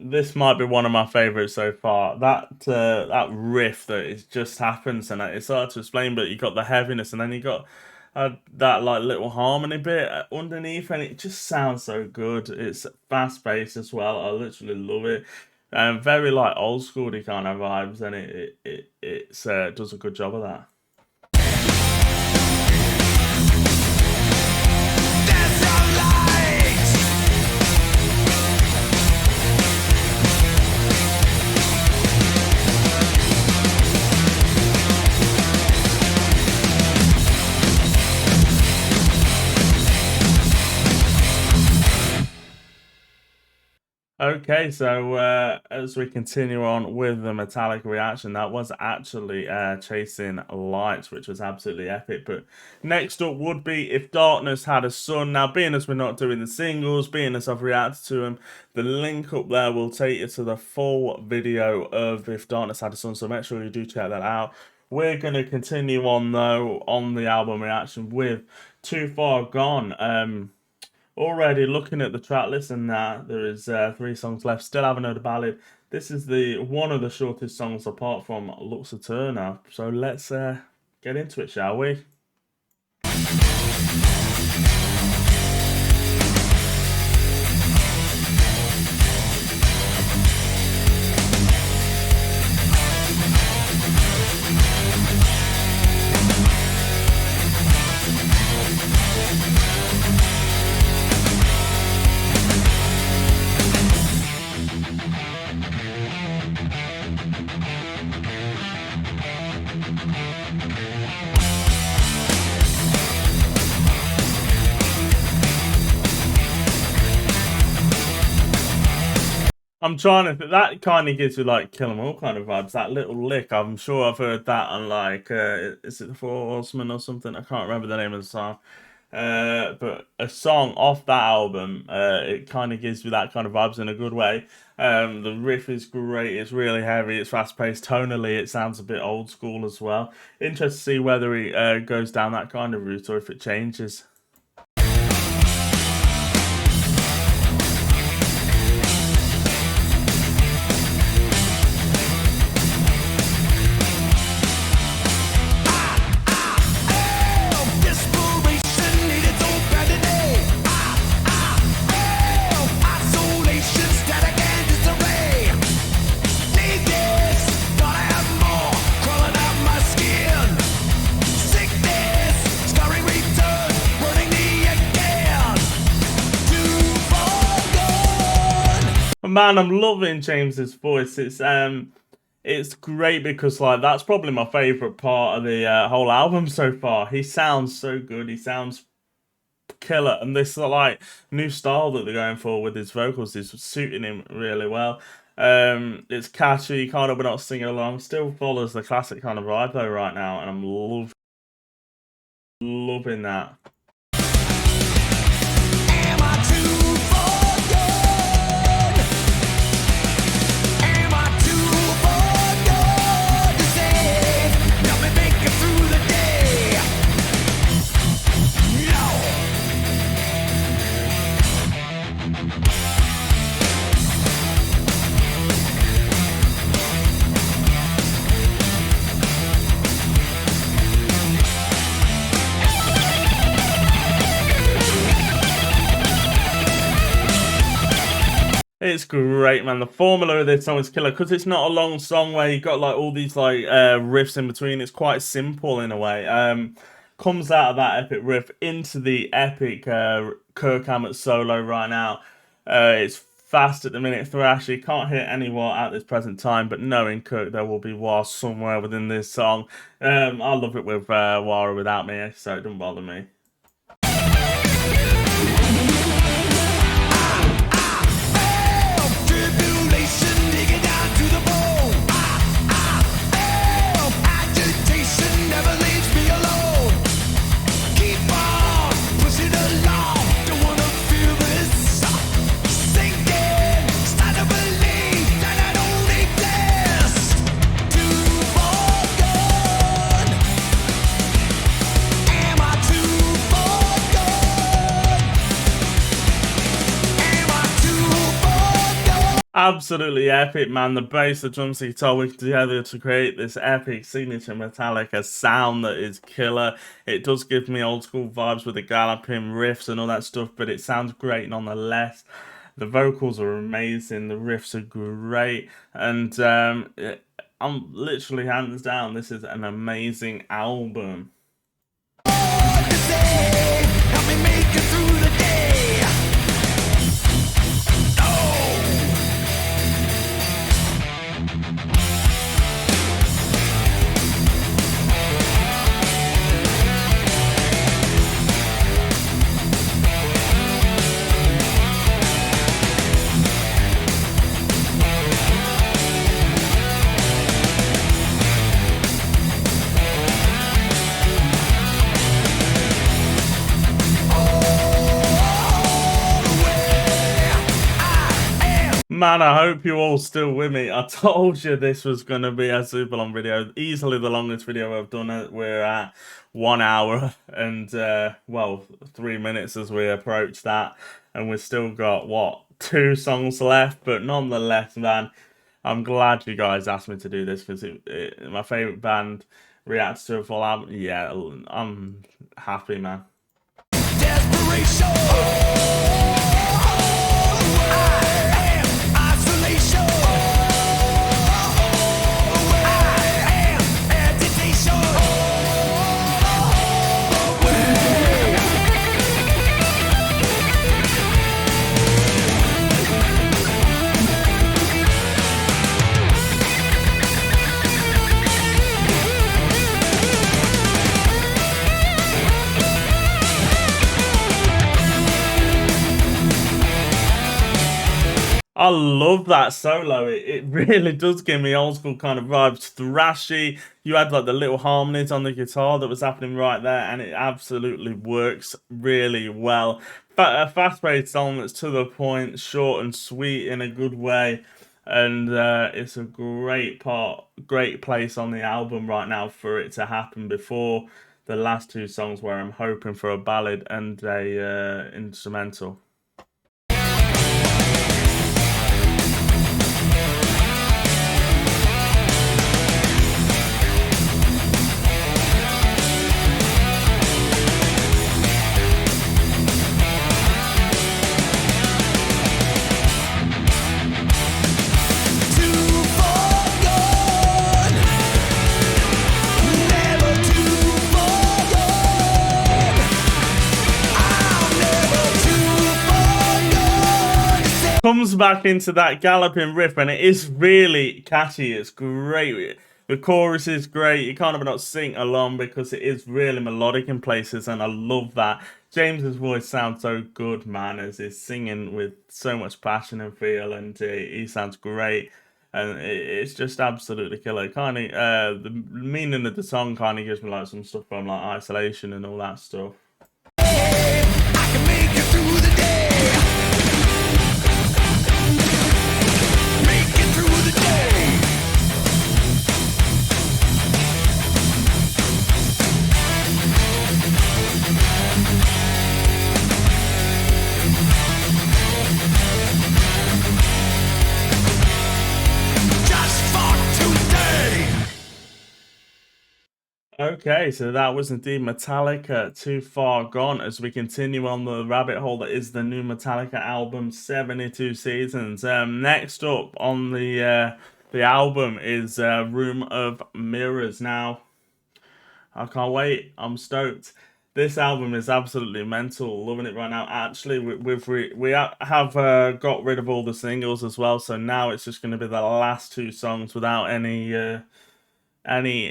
This might be one of my favorites so far. That riff that it just happens, and it's hard to explain, but you got the heaviness, and then you got that like little harmony bit underneath, and it just sounds so good. It's fast paced as well. I literally love it. Very like old schooly kind of vibes, and it does a good job of that. Okay, so as we continue on with the Metallica reaction, that was actually Chasing Lights, which was absolutely epic. But next up would be If Darkness Had a Sun. Now, being as we're not doing the singles, being as I've reacted to them, the link up there will take you to the full video of If Darkness Had a Sun, so make sure you do check that out. We're going to continue on, though, on the album reaction with Too Far Gone. Already looking at the track list, and there is 3 songs left. Still haven't heard a ballad. This is one of the shortest songs apart from Lux Æterna. So let's get into it, shall we? I'm trying to think, that kind of gives you like Kill 'Em All kind of vibes. That little lick, I'm sure I've heard that on like, is it The Four Horsemen or something? I can't remember the name of the song. But a song off that album, it kind of gives you that kind of vibes in a good way. The riff is great, it's really heavy, it's fast paced. Tonally, it sounds a bit old school as well. Interested to see whether he goes down that kind of route or if it changes. Man, I'm loving James's voice. It's great because like that's probably my favorite part of the whole album so far. He sounds so good. He sounds killer, and this like new style that they're going for with his vocals is suiting him really well. It's catchy. You can't help but not sing along. Still follows the classic kind of vibe though right now, and I'm loving that. It's great, man. The formula of this song is killer because it's not a long song where you got like all these like riffs in between. It's quite simple in a way. Comes out of that epic riff into the epic Kirk Hammett solo right now. It's fast at the minute, thrashy. Can't hit any war at this present time, but knowing Kirk, there will be war somewhere within this song. I love it with war without me, so it doesn't bother me. Absolutely epic, man. The bass, the drums, the guitar working together to create this epic signature Metallica sound that is killer. It does give me old school vibes with the galloping riffs and all that stuff, but it sounds great nonetheless. The vocals are amazing, the riffs are great, and I'm literally hands down, this is an amazing album. Help me make it through the day. Man, I hope you're all still with me. I told you this was going to be a super long video. Easily the longest video I've done. We're at 1 hour and, well, 3 minutes as we approach that. And we've still got, what, 2 songs left? But nonetheless, man, I'm glad you guys asked me to do this because my favourite band reacts to a full album. Yeah, I'm happy, man. Desperation. I love that solo. It really does give me old school kind of vibes. Thrashy. You had like the little harmonies on the guitar that was happening right there, and it absolutely works really well. But a fast-paced song that's to the point, short and sweet in a good way, and it's a great place on the album right now for it to happen before the last 2 songs where I'm hoping for a ballad and a instrumental. Comes back into that galloping riff and it is really catchy. It's great. The chorus is great. You can't even not sing along because it is really melodic in places, and I love that. James's voice sounds so good, man, as he's singing with so much passion and feel, and he sounds great. And it's just absolutely killer. Kind of the meaning of the song kind of gives me like some stuff from like Isolation and all that stuff. I can make it through the day. Okay, so that was indeed Metallica, Too Far Gone, as we continue on the rabbit hole that is the new Metallica album, 72 Seasons. Next up on the album is Room of Mirrors. Now, I can't wait. I'm stoked. This album is absolutely mental. Loving it right now. Actually, we have got rid of all the singles as well, so now it's just going to be the last two songs without any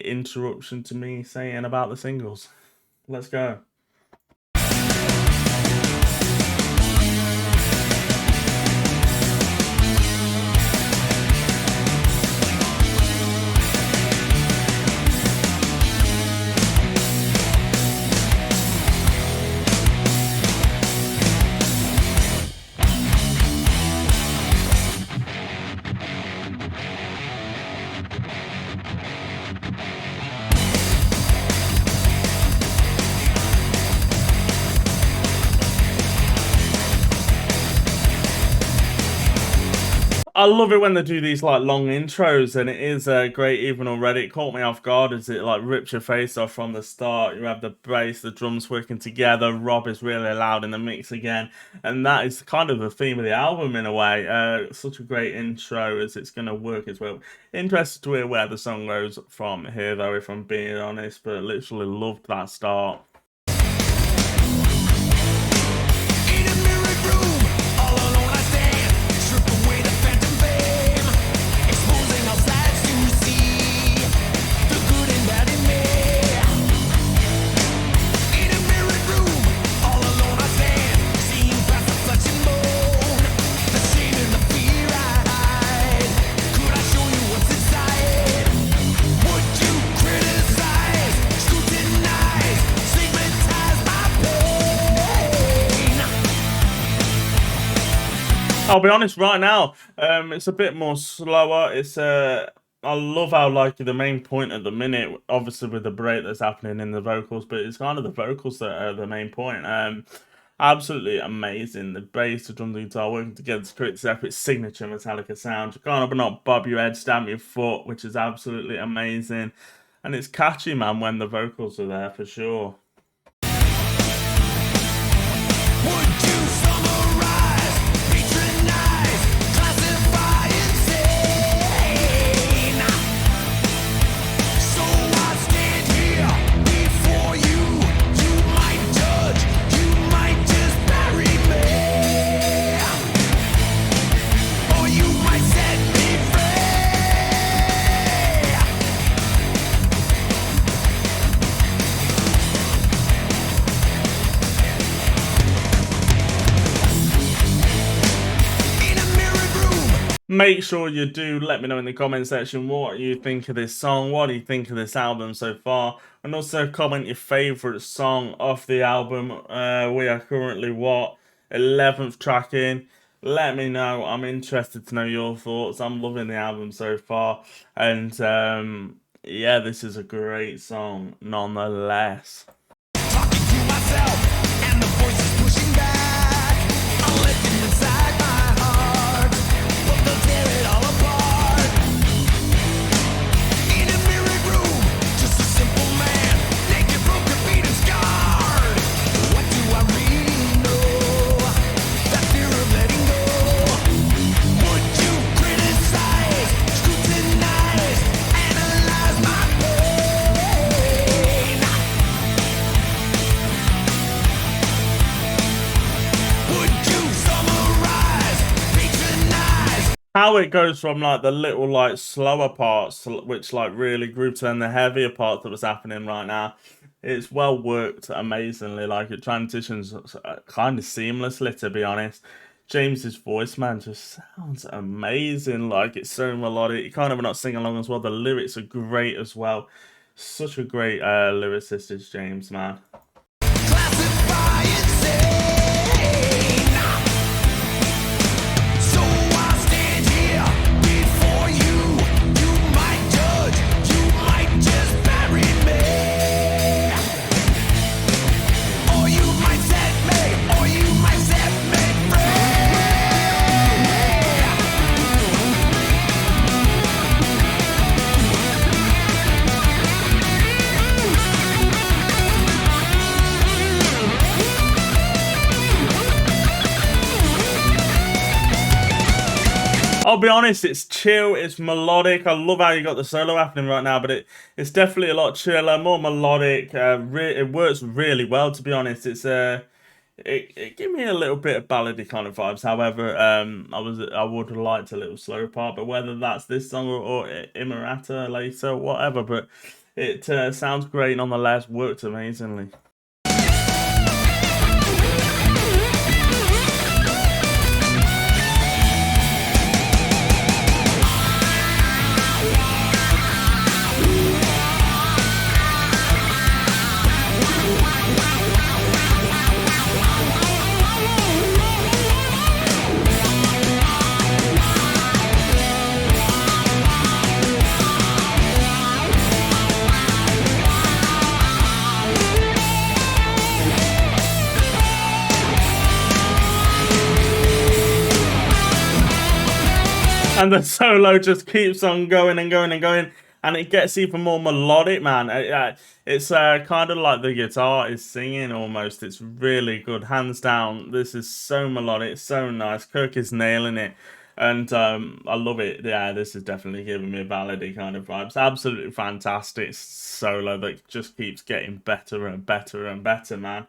interruption to me saying about the singles. Let's go. I love it when they do these like long intros, and it is great even already. It caught me off guard as it like rips your face off from the start. You have the bass, the drums working together. Rob is really loud in the mix again, and that is kind of the theme of the album in a way. Such a great intro as it's going to work as well. Interested to hear where the song goes from here though, if I'm being honest, but literally loved that start. I'll be honest, right now, it's a bit more slower. It's I love how like the main point at the minute, obviously with the break that's happening in the vocals, but it's kind of the vocals that are the main point. Absolutely amazing. The bass, the drums, the guitar working together to create this epic signature Metallica sound. You can't but not bob your head, stamp your foot, which is absolutely amazing. And it's catchy, man, when the vocals are there for sure. Make sure you do let me know in the comment section what you think of this song, what do you think of this album so far, and also comment your favourite song off the album. We are currently, 11th track in. Let me know. I'm interested to know your thoughts. I'm loving the album so far, and yeah, this is a great song nonetheless. Talking to myself, and the voice is pushing back. I'm lifting inside my heart, but they'll tear it all apart. In a mirrored room, just a simple man, naked, broken, beaten, scarred. What do I really know? That fear of letting go. Would you criticize, scrutinize, analyze my pain? Would you summarize, patronize? How it goes from like the little like slower parts, which like really grew, to then the heavier part that was happening right now. It's well worked amazingly. Like it transitions kind of seamlessly, to be honest. James's voice, man, just sounds amazing. Like it's so melodic. You can't even not sing along as well. The lyrics are great as well. Such a great lyricist is James, man. Classify insane. So I stand here before you. You might judge, you might just bury me. Or you might set me, or you might set me free. I'll be honest, it's chill, it's melodic. I love how you got the solo happening right now, but it's definitely a lot chiller, more melodic. It works really well, to be honest. It gave me a little bit of ballady kind of vibes. However, I would have liked a little slower part, but whether that's this song or Inamorata later, whatever. But it sounds great nonetheless. Worked amazingly. And the solo just keeps on going and going and going, and it gets even more melodic, man. It's kind of like the guitar is singing almost. It's really good, hands down. This is so melodic, so nice. Kirk is nailing it, and I love it. Yeah, this is definitely giving me a ballady kind of vibes. Absolutely fantastic solo that just keeps getting better and better and better, man.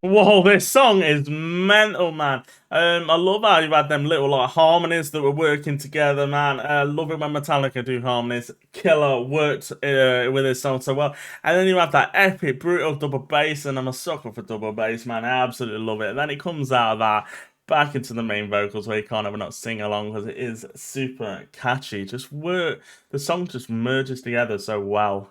Whoa, this song is mental, man. I love how you've had them little like harmonies that were working together, man. I love it when Metallica do harmonies. Killer worked with this song so well. And then you have that epic, brutal double bass, and I'm a sucker for double bass, man. I absolutely love it. And then it comes out of that back into the main vocals where you can't ever not sing along because it is super catchy. The song just merges together so well.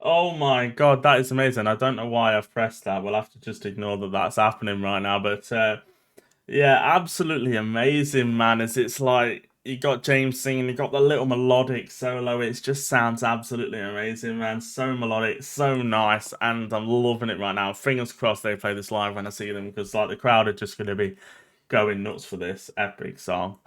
Oh my god, that is amazing. I don't know why I've pressed that. We'll have to just ignore that that's happening right now. But yeah, absolutely amazing, man. It's like you got James singing, you got the little melodic solo. It just sounds absolutely amazing, man. So melodic, so nice, and I'm loving it right now. Fingers crossed they play this live when I see them, because like the crowd are just going to be going nuts for this epic song.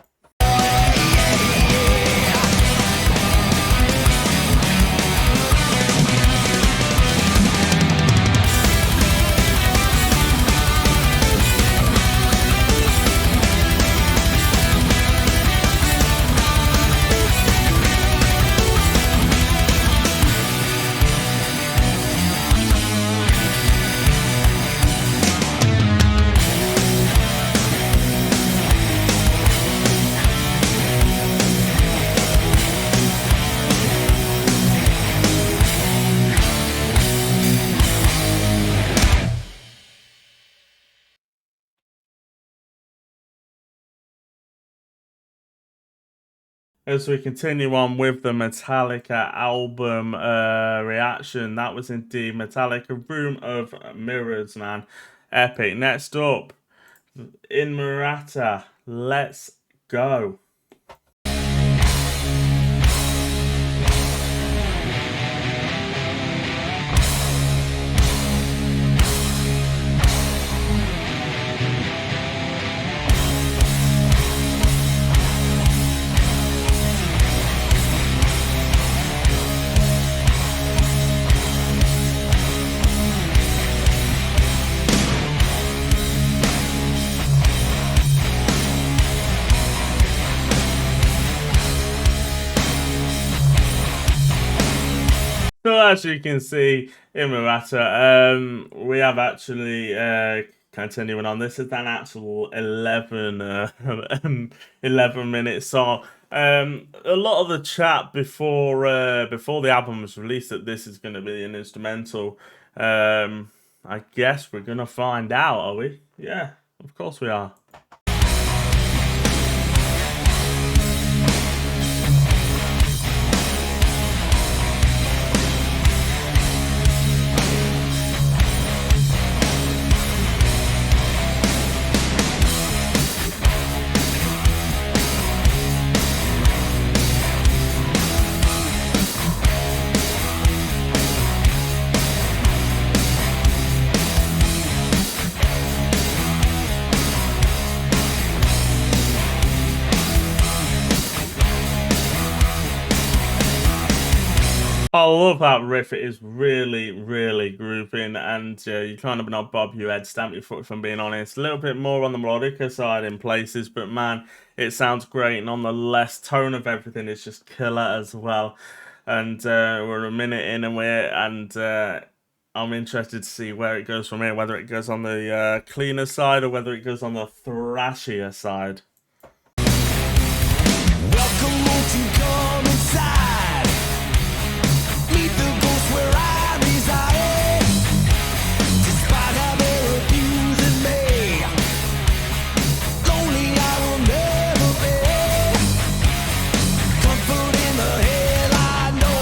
As we continue on with the Metallica album reaction, that was indeed Metallica Room of Mirrors, man. Epic. Next up, Inamorata. Let's go. So as you can see, Inamorata, we have actually continuing on. This is an actual 11 minute song. A lot of the chat before the album was released that this is going to be an instrumental. I guess we're gonna find out, are we? Yeah, of course we are. I love that riff. It is really, really grooving, and you kind of not bob your head, stamp your foot, if I'm being honest. A little bit more on the melodica side in places, but man, it sounds great. And on the less tone of everything is just killer as well. And we're a minute in, and I'm interested to see where it goes from here. Whether it goes on the cleaner side or whether it goes on the thrashier side. Welcome, won't you come inside? Meet the ghost where I reside. Despite how they're abusing me, lonely I will never be. Comfort in the hell I know.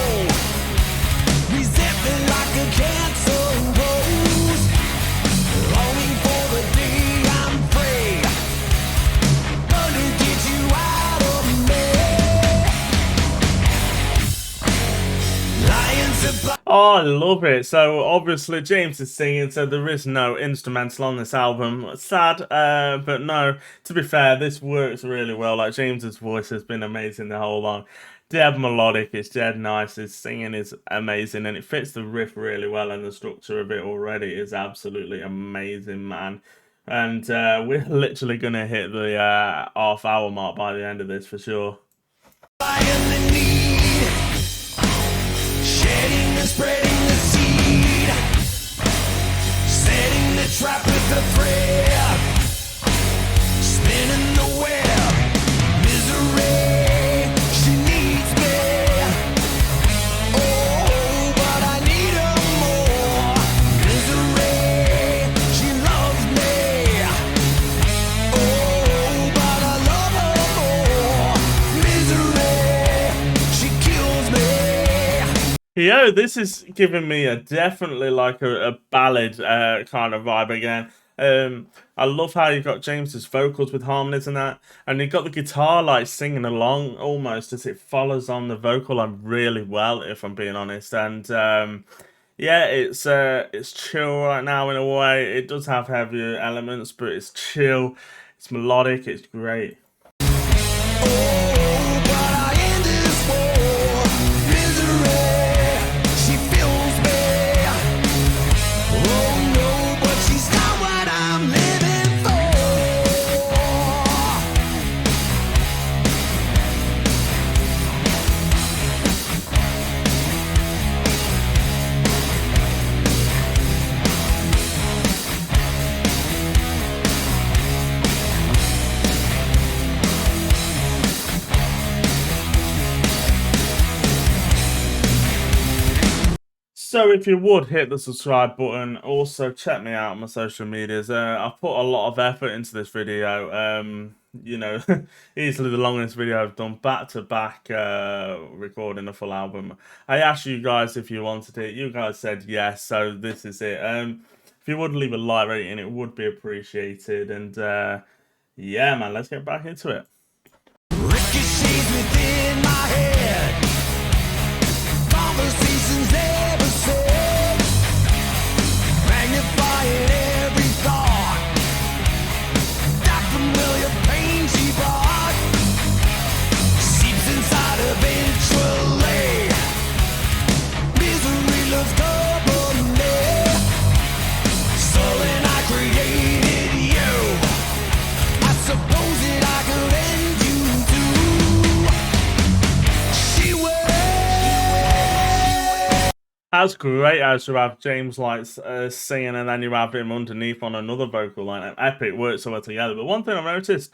Resentment like a cancer rose. Longing for the day I'm free. Gonna get you out of me. Lions and Oh, I love it. So obviously James is singing, so there is no instrumental on this album. Sad, but no, to be fair, this works really well. Like, James's voice has been amazing the whole long. Dead melodic, it's dead nice, his singing is amazing, and it fits the riff really well, and the structure of it already is absolutely amazing, man. And we're literally going to hit the half-hour mark by the end of this for sure. lion in need, shedding and spreading the seed, setting the trap with the thread, spinning the web, misery, she needs me. Oh, but I need her more. Misery, she loves me. Oh, but I love her more. Misery, she kills me. Yo, this is giving me definitely like a ballad kind of vibe again. I love how you got James's vocals with harmonies and that, and you got the guitar like singing along almost as it follows on the vocal line really well, if I'm being honest. And yeah, it's chill right now in a way. It does have heavier elements, but it's chill, it's melodic, it's great. Oh, but I end this war. Misery, she fills me. Oh no, but she's not what I'm living for. So if you would hit the subscribe button, also check me out on my social medias. I've put a lot of effort into this video. You know, easily the longest video I've done back to back recording a full album. I asked you guys if you wanted it. You guys said yes, so this is it. If you would leave a like rating, it would be appreciated. And yeah, man, let's get back into it. Ricochets within my head. Conversations never said. Magnifying every thought. That familiar pain she brought seeps inside eventually. Misery loves company. Sullen, I created you. I suppose that I could end you too. that's great as you have James like singing and then you have him underneath on another vocal line. Epic, works so well together. But one thing I've noticed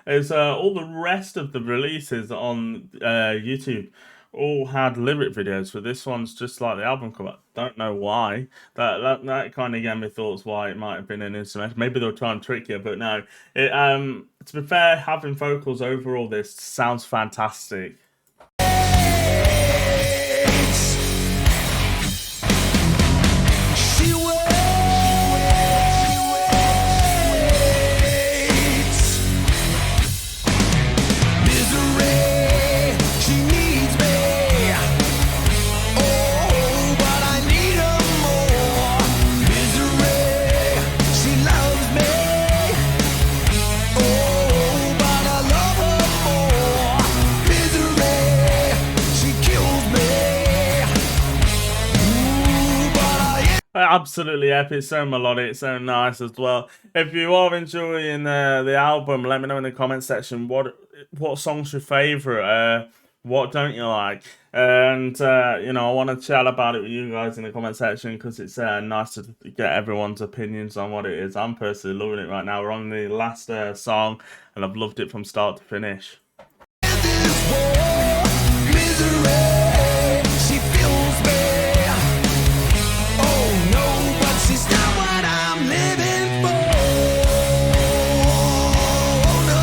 is all the rest of the releases on YouTube all had lyric videos, but this one's just like the album cover. Don't know why. That kind of gave me thoughts why it might have been an instrumental. Maybe they were trying to trick you, but no. It to be fair, having vocals over all this sounds fantastic. She waits. Misery, she needs me. Oh, but I need her more. Misery, she loves me. Oh, but I love her more. Misery, she kills me. Ooh, but I Absolutely epic, so melodic, so nice as well. If you are enjoying the album, let me know in the comment section what song's your favourite, what don't you like, and you know, I want to chat about it with you guys in the comment section because it's nice to get everyone's opinions on what it is. I'm personally loving it right now. We're on the last song and I've loved it from start to finish. this war, misery, she fills me. Oh no, but she's not what I'm living for. Oh no.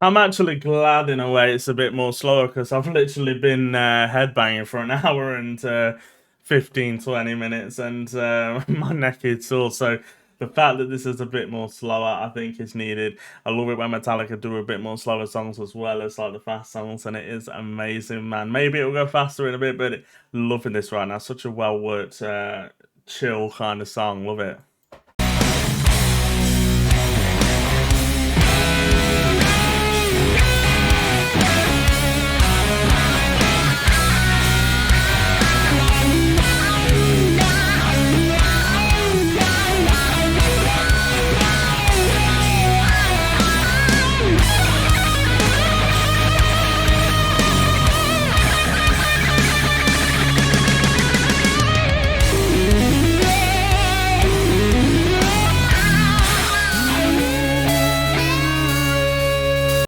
I'm actually glad in a way it's a bit more slower because I've literally been headbanging for an hour and 15-20 minutes and my neck is sore. So the fact that this is a bit more slower, I think is needed. I love it when Metallica do a bit more slower songs as well as like the fast songs, and it is amazing, man. Maybe it'll go faster in a bit, but loving this right now. Such a well worked, chill kind of song. Love it.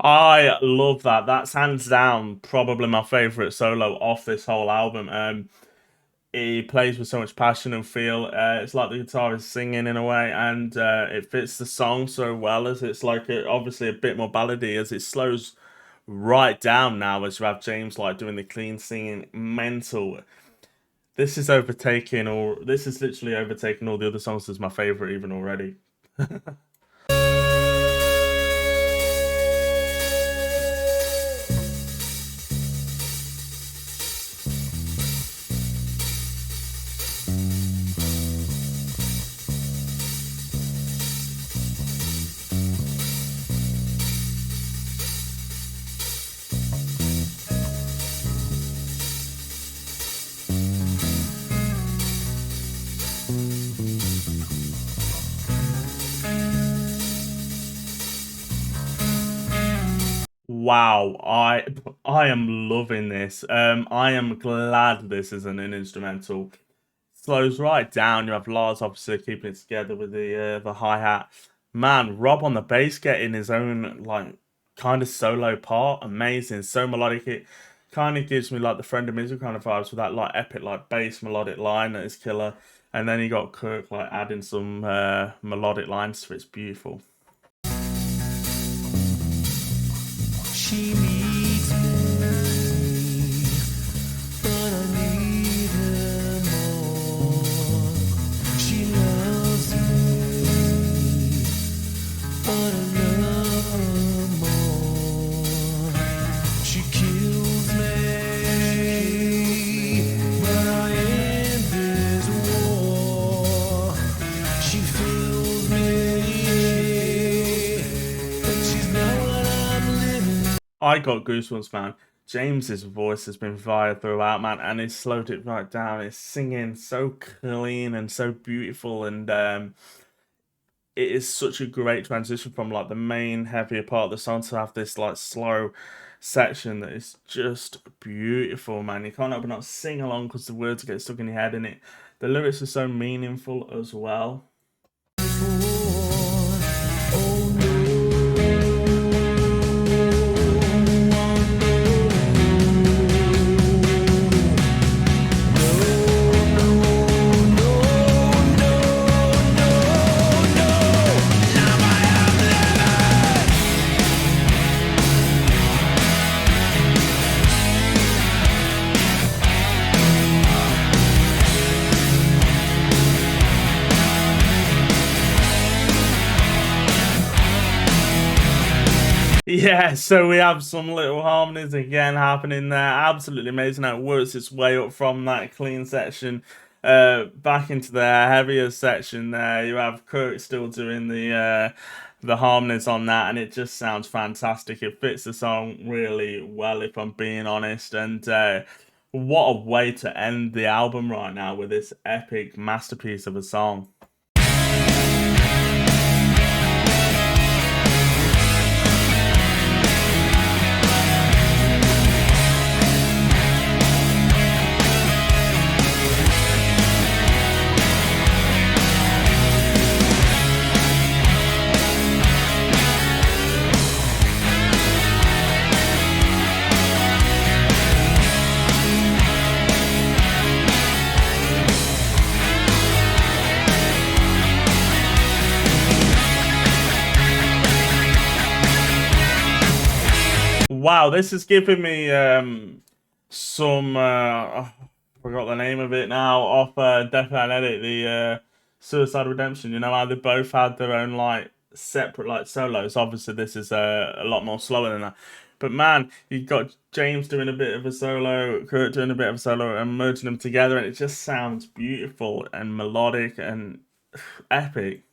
I love that. That's hands down probably my favourite solo off this whole album. He plays with so much passion and feel. It's like the guitar is singing in a way, and it fits the song so well as it's like obviously a bit more ballady as it slows right down now as you have James like doing the clean singing. Mental. This is overtaking, or this is literally overtaking all the other songs as my favourite even already. Wow, I am loving this. I am glad this isn't an instrumental. Slows right down. You have Lars obviously keeping it together with the hi-hat. Man, Rob on the bass getting his own like kind of solo part. Amazing. So melodic. It kind of gives me like the Friend of Misery kind of vibes with that like epic like bass melodic line that is killer. And then you got Kirk like adding some melodic lines to it. It's beautiful. She needs me, but I need her more. She loves me, but I love her more. She kills me, but I end this war. She fills me, but she's not what I'm living. I got goosebumps, man. James's voice has been fire throughout, man, and he's slowed it right down. It's singing so clean and so beautiful, and it is such a great transition from like the main heavier part of the song to have this like slow section that is just beautiful, man. You can't help but not sing along because the words get stuck in your head, and the lyrics are so meaningful as well. Yeah, so we have some little harmonies again happening there. Absolutely amazing how it works its way up from that clean section back into the heavier section there. You have Kurt still doing the harmonies on that, and it just sounds fantastic. It fits the song really well, if I'm being honest. And what a way to end the album right now with this epic masterpiece of a song. Wow, this is giving me some I forgot the name of it now, off Death and Edit, the Suicide Redemption. You know how they both had their own like separate like solos. Obviously this is a lot more slower than that, but man, you got James doing a bit of a solo, Kurt doing a bit of a solo, and merging them together, and it just sounds beautiful and melodic and epic.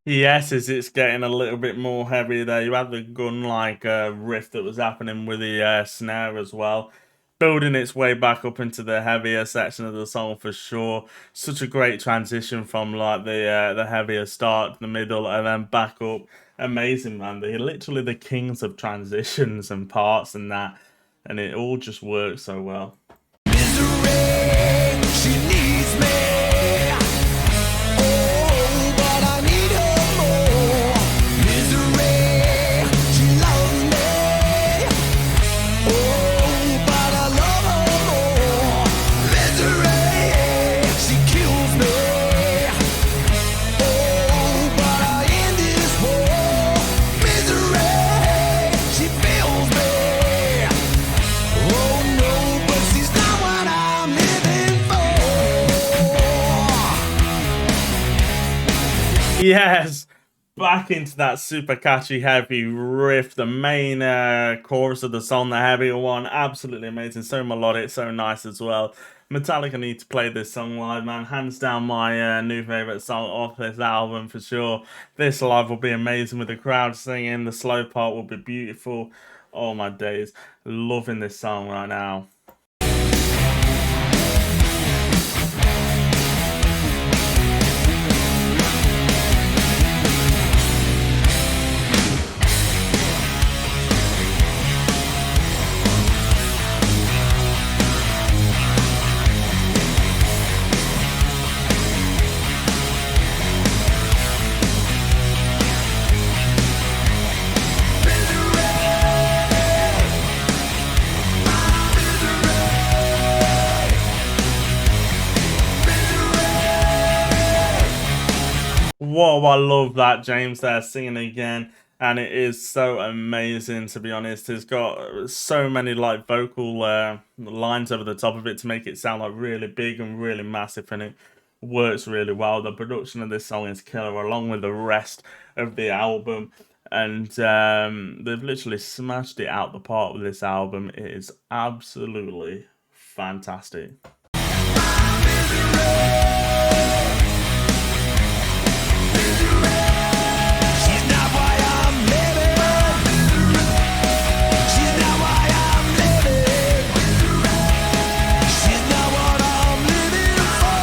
Yes, as it's getting a little bit more heavy there. You had the gun-like riff that was happening with the snare as well, building its way back up into the heavier section of the song for sure. Such a great transition from like the heavier start to the middle and then back up. Amazing, man. They're literally the kings of transitions and parts and that, and it all just works so well. Misery, she needs me. Yes, back into that super catchy heavy riff, the main chorus of the song, the heavier one, absolutely amazing, so melodic, so nice as well. Metallica need to play this song live, man. Hands down my new favourite song off this album for sure. This live will be amazing with the crowd singing, the slow part will be beautiful. Oh my days, loving this song right now. whoa, I love that James there singing again. And it is so amazing, to be honest. It's got so many like vocal lines over the top of it to make it sound like really big and really massive, and it works really well. The production of this song is killer, along with the rest of the album. And they've literally smashed it out the park with this album. It is absolutely fantastic. She's not why I'm living. She's not why I'm living. She's not what I'm living for.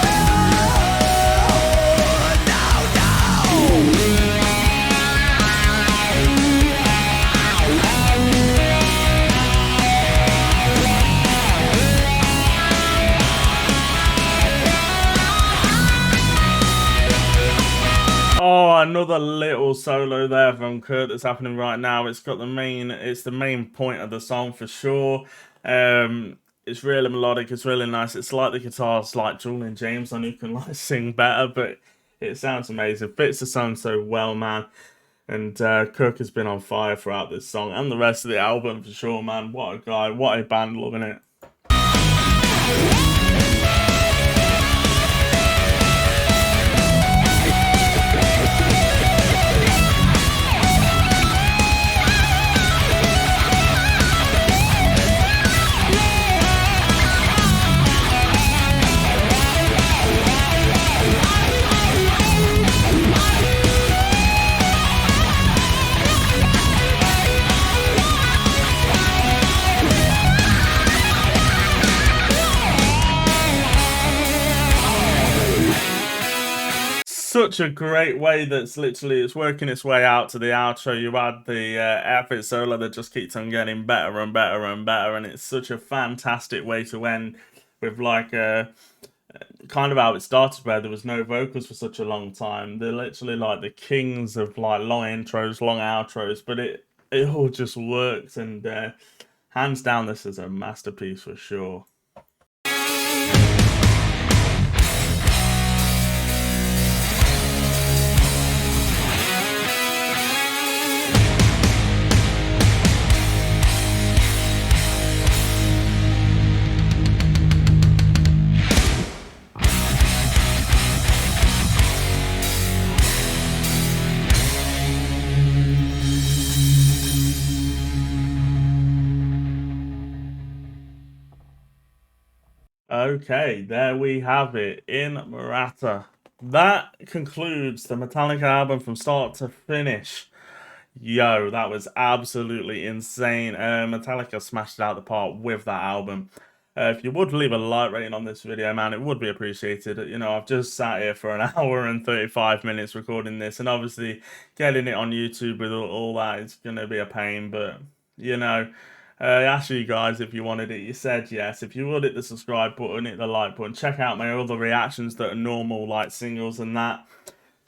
No, no. Oh, another little solo there from Kurt that's happening right now. It's the main point of the song for sure. It's really melodic, it's really nice. It's like the guitar's like Julian James on who can like sing better, but it sounds amazing. Fits the song so well, man. And Kirk has been on fire throughout this song and the rest of the album for sure, man. What a guy, what a band, loving it. Such a great way that's literally it's working its way out to the outro. You add the epic solo that just keeps on getting better and better and better, and it's such a fantastic way to end with like a kind of how it started, where there was no vocals for such a long time. They're literally like the kings of like long intros, long outros, but it all just works, and hands down this is a masterpiece for sure. Okay, there we have it, Inamorata. That concludes the Metallica album from start to finish. Yo, that was absolutely insane. Metallica smashed it out the park with that album. If you would leave a like rating on this video, man, it would be appreciated. You know, I've just sat here for an hour and 35 minutes recording this, and obviously getting it on YouTube with all that is going to be a pain, but, you know, I asked you guys if you wanted it, you said yes. If you would, hit the subscribe button, hit the like button, check out my other reactions that are normal, like singles and that.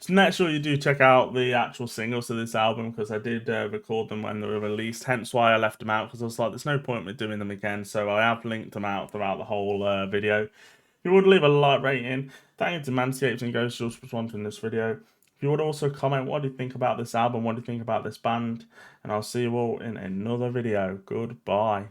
So make sure you do check out the actual singles to this album, because I did record them when they were released, hence why I left them out, because I was like, there's no point in doing them again, so I have linked them out throughout the whole video. If you would leave a like rating, thank you to Manscaped and Ghost Jules for sponsoring this video. If you would also comment, what do you think about this album, what do you think about this band, and I'll see you all in another video. Goodbye.